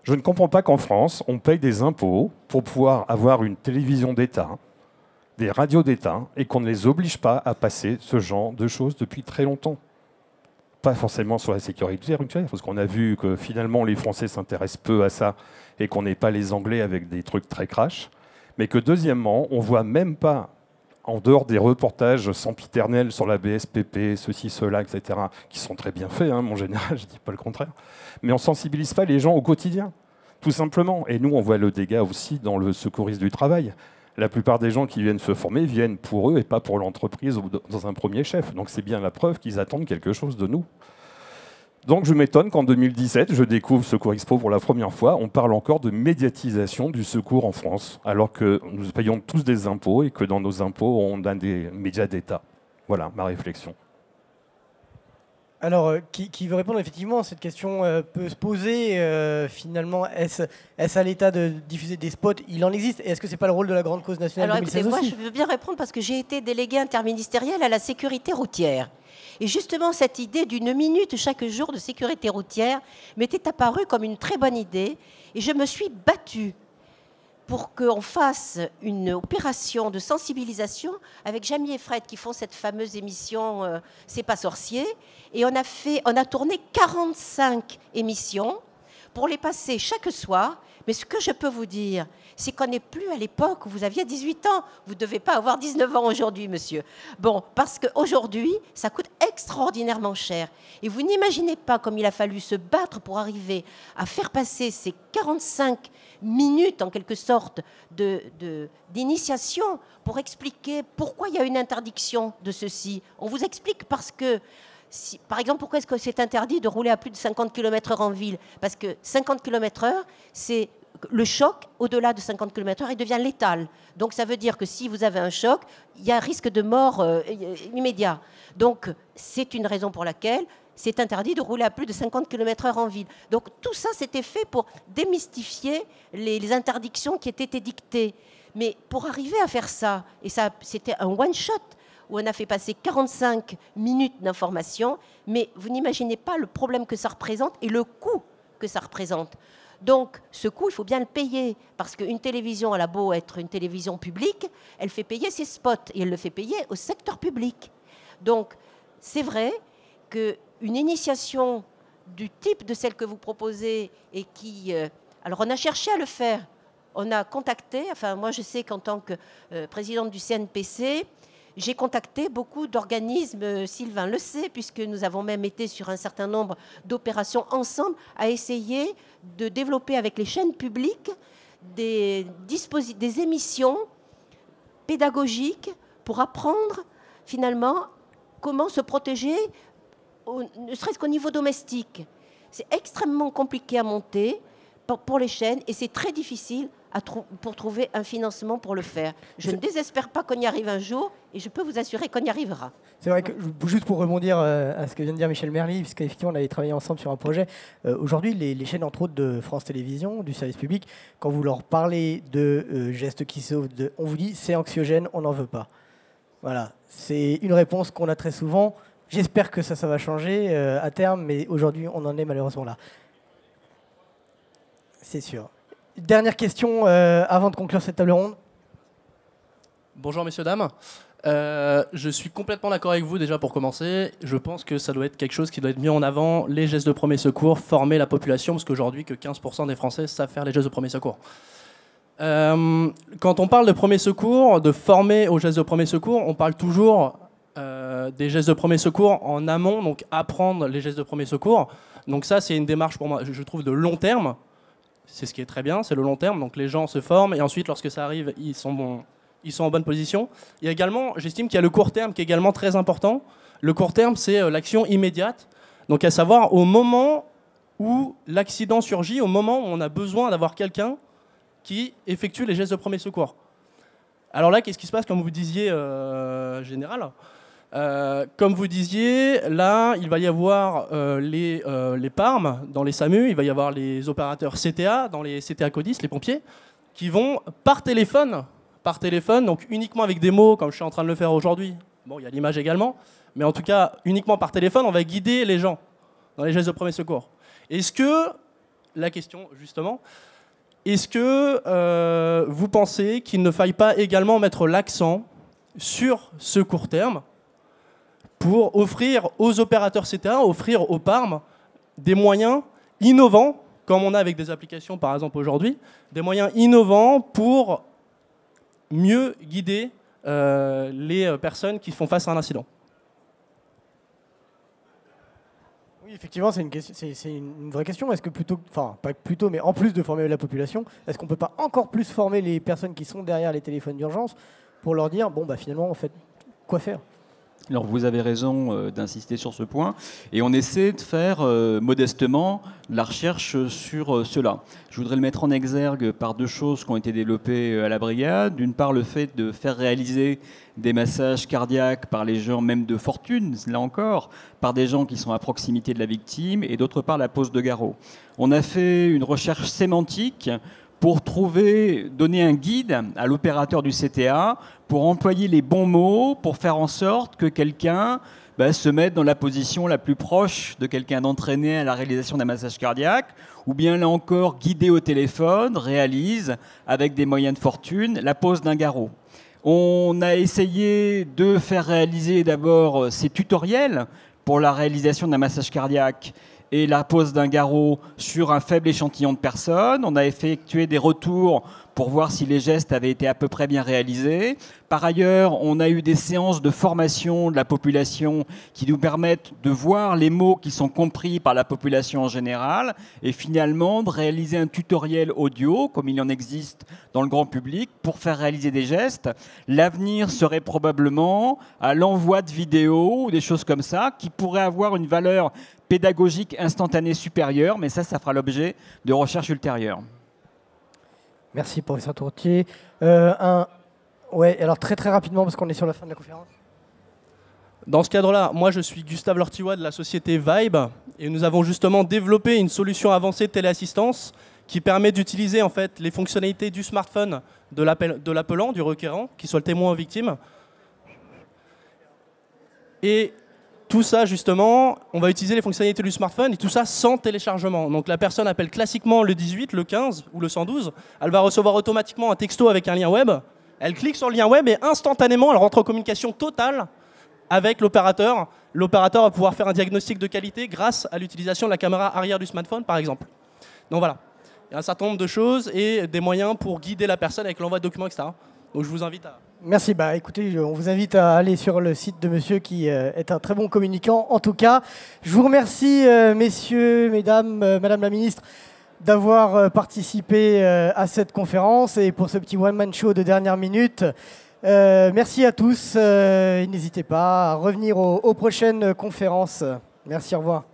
Je ne comprends pas qu'en France, on paye des impôts pour pouvoir avoir une télévision d'État, des radios d'État, et qu'on ne les oblige pas à passer ce genre de choses depuis très longtemps. Pas forcément sur la sécurité routière, parce qu'on a vu que finalement les Français s'intéressent peu à ça et qu'on n'est pas les Anglais avec des trucs très crash, mais que deuxièmement, on ne voit même pas, en dehors des reportages sempiternels sur la BSPP, ceci, cela, etc., qui sont très bien faits, mon général, je ne dis pas le contraire, mais on ne sensibilise pas les gens au quotidien, tout simplement. Et nous, on voit le dégât aussi dans le secourisme du travail. La plupart des gens qui viennent se former viennent pour eux et pas pour l'entreprise ou dans un premier chef. Donc c'est bien la preuve qu'ils attendent quelque chose de nous. Donc je m'étonne qu'en 2017, je découvre Secours Expo pour la première fois. On parle encore de médiatisation du secours en France, alors que nous payons tous des impôts et que dans nos impôts, on a des médias d'État. Voilà ma réflexion. Alors, qui veut répondre effectivement, cette question peut se poser. Finalement, est-ce à l'État de diffuser des spots ? Il en existe. Et est-ce que ce n'est pas le rôle de la grande cause nationale 2016 moi, aussi ? Je veux bien répondre parce que j'ai été déléguée interministérielle à la sécurité routière. Et justement, cette idée d'une minute chaque jour de sécurité routière m'était apparue comme une très bonne idée. Et je me suis battue pour qu'on fasse une opération de sensibilisation avec Jamie et Fred qui font cette fameuse émission C'est pas sorcier. Et on a tourné 45 émissions pour les passer chaque soir. Mais ce que je peux vous dire, c'est qu'on n'est plus à l'époque où vous aviez 18 ans. Vous ne devez pas avoir 19 ans aujourd'hui, monsieur. Bon, parce qu'aujourd'hui, ça coûte extraordinairement cher. Et vous n'imaginez pas comme il a fallu se battre pour arriver à faire passer ces 45 minutes, en quelque sorte, d'initiation pour expliquer pourquoi il y a une interdiction de ceci. On vous explique parce que, par exemple, pourquoi est-ce que c'est interdit de rouler à plus de 50 km/h en ville ? Parce que 50 km/h, c'est le choc, au-delà de 50 km/h, il devient létal. Donc ça veut dire que si vous avez un choc, il y a un risque de mort immédiat. Donc c'est une raison pour laquelle c'est interdit de rouler à plus de 50 km/h en ville. Donc tout ça, c'était fait pour démystifier les interdictions qui étaient édictées. Mais pour arriver à faire ça, et ça, c'était un one-shot, où on a fait passer 45 minutes d'information, mais vous n'imaginez pas le problème que ça représente et le coût que ça représente. Donc, ce coût, il faut bien le payer, parce qu'une télévision, elle a beau être une télévision publique, elle fait payer ses spots, et elle le fait payer au secteur public. Donc, c'est vrai qu'une initiation du type de celle que vous proposez et qui... alors, on a cherché à le faire. On a contacté, enfin, moi, je sais qu'en tant que présidente du CNPC, j'ai contacté beaucoup d'organismes, Sylvain le sait, puisque nous avons même été sur un certain nombre d'opérations ensemble à essayer de développer avec les chaînes publiques des émissions pédagogiques pour apprendre finalement comment se protéger, ne serait-ce qu'au niveau domestique. C'est extrêmement compliqué à monter pour les chaînes et c'est très difficile pour trouver un financement pour le faire. Je ne désespère pas qu'on y arrive un jour et je peux vous assurer qu'on y arrivera. C'est vrai que, juste pour rebondir à ce que vient de dire Michel Merly, puisqu'effectivement on avait travaillé ensemble sur un projet, aujourd'hui les chaînes entre autres de France Télévisions, du service public, quand vous leur parlez de gestes qui sauvent, on vous dit c'est anxiogène, on n'en veut pas. Voilà, c'est une réponse qu'on a très souvent. J'espère que ça va changer à terme, mais aujourd'hui on en est malheureusement là. C'est sûr. Dernière question avant de conclure cette table ronde. Bonjour messieurs, dames. Je suis complètement d'accord avec vous déjà pour commencer. Je pense que ça doit être quelque chose qui doit être mis en avant, les gestes de premier secours, former la population, parce qu'aujourd'hui que 15% des Français savent faire les gestes de premier secours. Quand on parle de premier secours, de former aux gestes de premier secours, on parle toujours des gestes de premier secours en amont, donc apprendre les gestes de premier secours. Donc ça c'est une démarche pour moi, je trouve, de long terme. C'est ce qui est très bien, c'est le long terme. Donc les gens se forment et ensuite, lorsque ça arrive, ils sont en bonne position. Il y a également, j'estime qu'il y a le court terme qui est également très important. Le court terme, c'est l'action immédiate. Donc à savoir, au moment où l'accident surgit, au moment où on a besoin d'avoir quelqu'un qui effectue les gestes de premier secours. Alors là, qu'est-ce qui se passe, comme vous disiez, général ? Comme vous disiez, là, il va y avoir les PARM dans les SAMU, il va y avoir les opérateurs CTA dans les CTA Codis, les pompiers, qui vont par téléphone, donc uniquement avec des mots, comme je suis en train de le faire aujourd'hui. Bon, il y a l'image également, mais en tout cas, uniquement par téléphone, on va guider les gens dans les gestes de premier secours. Est-ce que, la question justement, est-ce que vous pensez qu'il ne faille pas également mettre l'accent sur ce court terme pour offrir aux opérateurs CTA, offrir aux PARM des moyens innovants, comme on a avec des applications par exemple aujourd'hui, des moyens innovants pour mieux guider les personnes qui font face à un incident. Oui, effectivement, c'est une vraie question. Est-ce que pas plutôt, mais en plus de former la population, est-ce qu'on ne peut pas encore plus former les personnes qui sont derrière les téléphones d'urgence pour leur dire, bon, bah, finalement, en fait, quoi faire ? Alors vous avez raison d'insister sur ce point et on essaie de faire modestement la recherche sur cela. Je voudrais le mettre en exergue par deux choses qui ont été développées à la brigade. D'une part, le fait de faire réaliser des massages cardiaques par les gens même de fortune, là encore, par des gens qui sont à proximité de la victime, et d'autre part la pose de garrot. On a fait une recherche sémantique pour donner un guide à l'opérateur du CTA, pour employer les bons mots, pour faire en sorte que quelqu'un se mette dans la position la plus proche de quelqu'un d'entraîné à la réalisation d'un massage cardiaque, ou bien là encore, guidé au téléphone, réalise, avec des moyens de fortune, la pose d'un garrot. On a essayé de faire réaliser d'abord ces tutoriels pour la réalisation d'un massage cardiaque et la pose d'un garrot sur un faible échantillon de personnes. On a effectué des retours pour voir si les gestes avaient été à peu près bien réalisés. Par ailleurs, on a eu des séances de formation de la population qui nous permettent de voir les mots qui sont compris par la population en général et finalement de réaliser un tutoriel audio, comme il en existe dans le grand public, pour faire réaliser des gestes. L'avenir serait probablement à l'envoi de vidéos ou des choses comme ça qui pourraient avoir une valeur pédagogique instantanée supérieure, mais ça fera l'objet de recherches ultérieures. Merci, professeur Tourtier. Ouais, alors très rapidement, parce qu'on est sur la fin de la conférence. Dans ce cadre-là, moi je suis Gustave Lortiwa de la société Vibe, et nous avons justement développé une solution avancée de téléassistance qui permet d'utiliser en fait les fonctionnalités du smartphone de l'appelant, du requérant, qui soit le témoin ou victime. Et tout ça, justement, on va utiliser les fonctionnalités du smartphone et tout ça sans téléchargement. Donc la personne appelle classiquement le 18, le 15 ou le 112. Elle va recevoir automatiquement un texto avec un lien web. Elle clique sur le lien web et instantanément, elle rentre en communication totale avec l'opérateur l'opérateur va pouvoir faire un diagnostic de qualité grâce à l'utilisation de la caméra arrière du smartphone, par exemple. Donc voilà, il y a un certain nombre de choses et des moyens pour guider la personne avec l'envoi de documents, etc. Donc je vous invite à... Merci. Bah, écoutez, on vous invite à aller sur le site de monsieur qui est un très bon communicant. En tout cas, je vous remercie, messieurs, mesdames, madame la ministre, d'avoir participé à cette conférence et pour ce petit one-man show de dernière minute. Merci à tous. N'hésitez pas à revenir aux prochaines conférences. Merci, au revoir.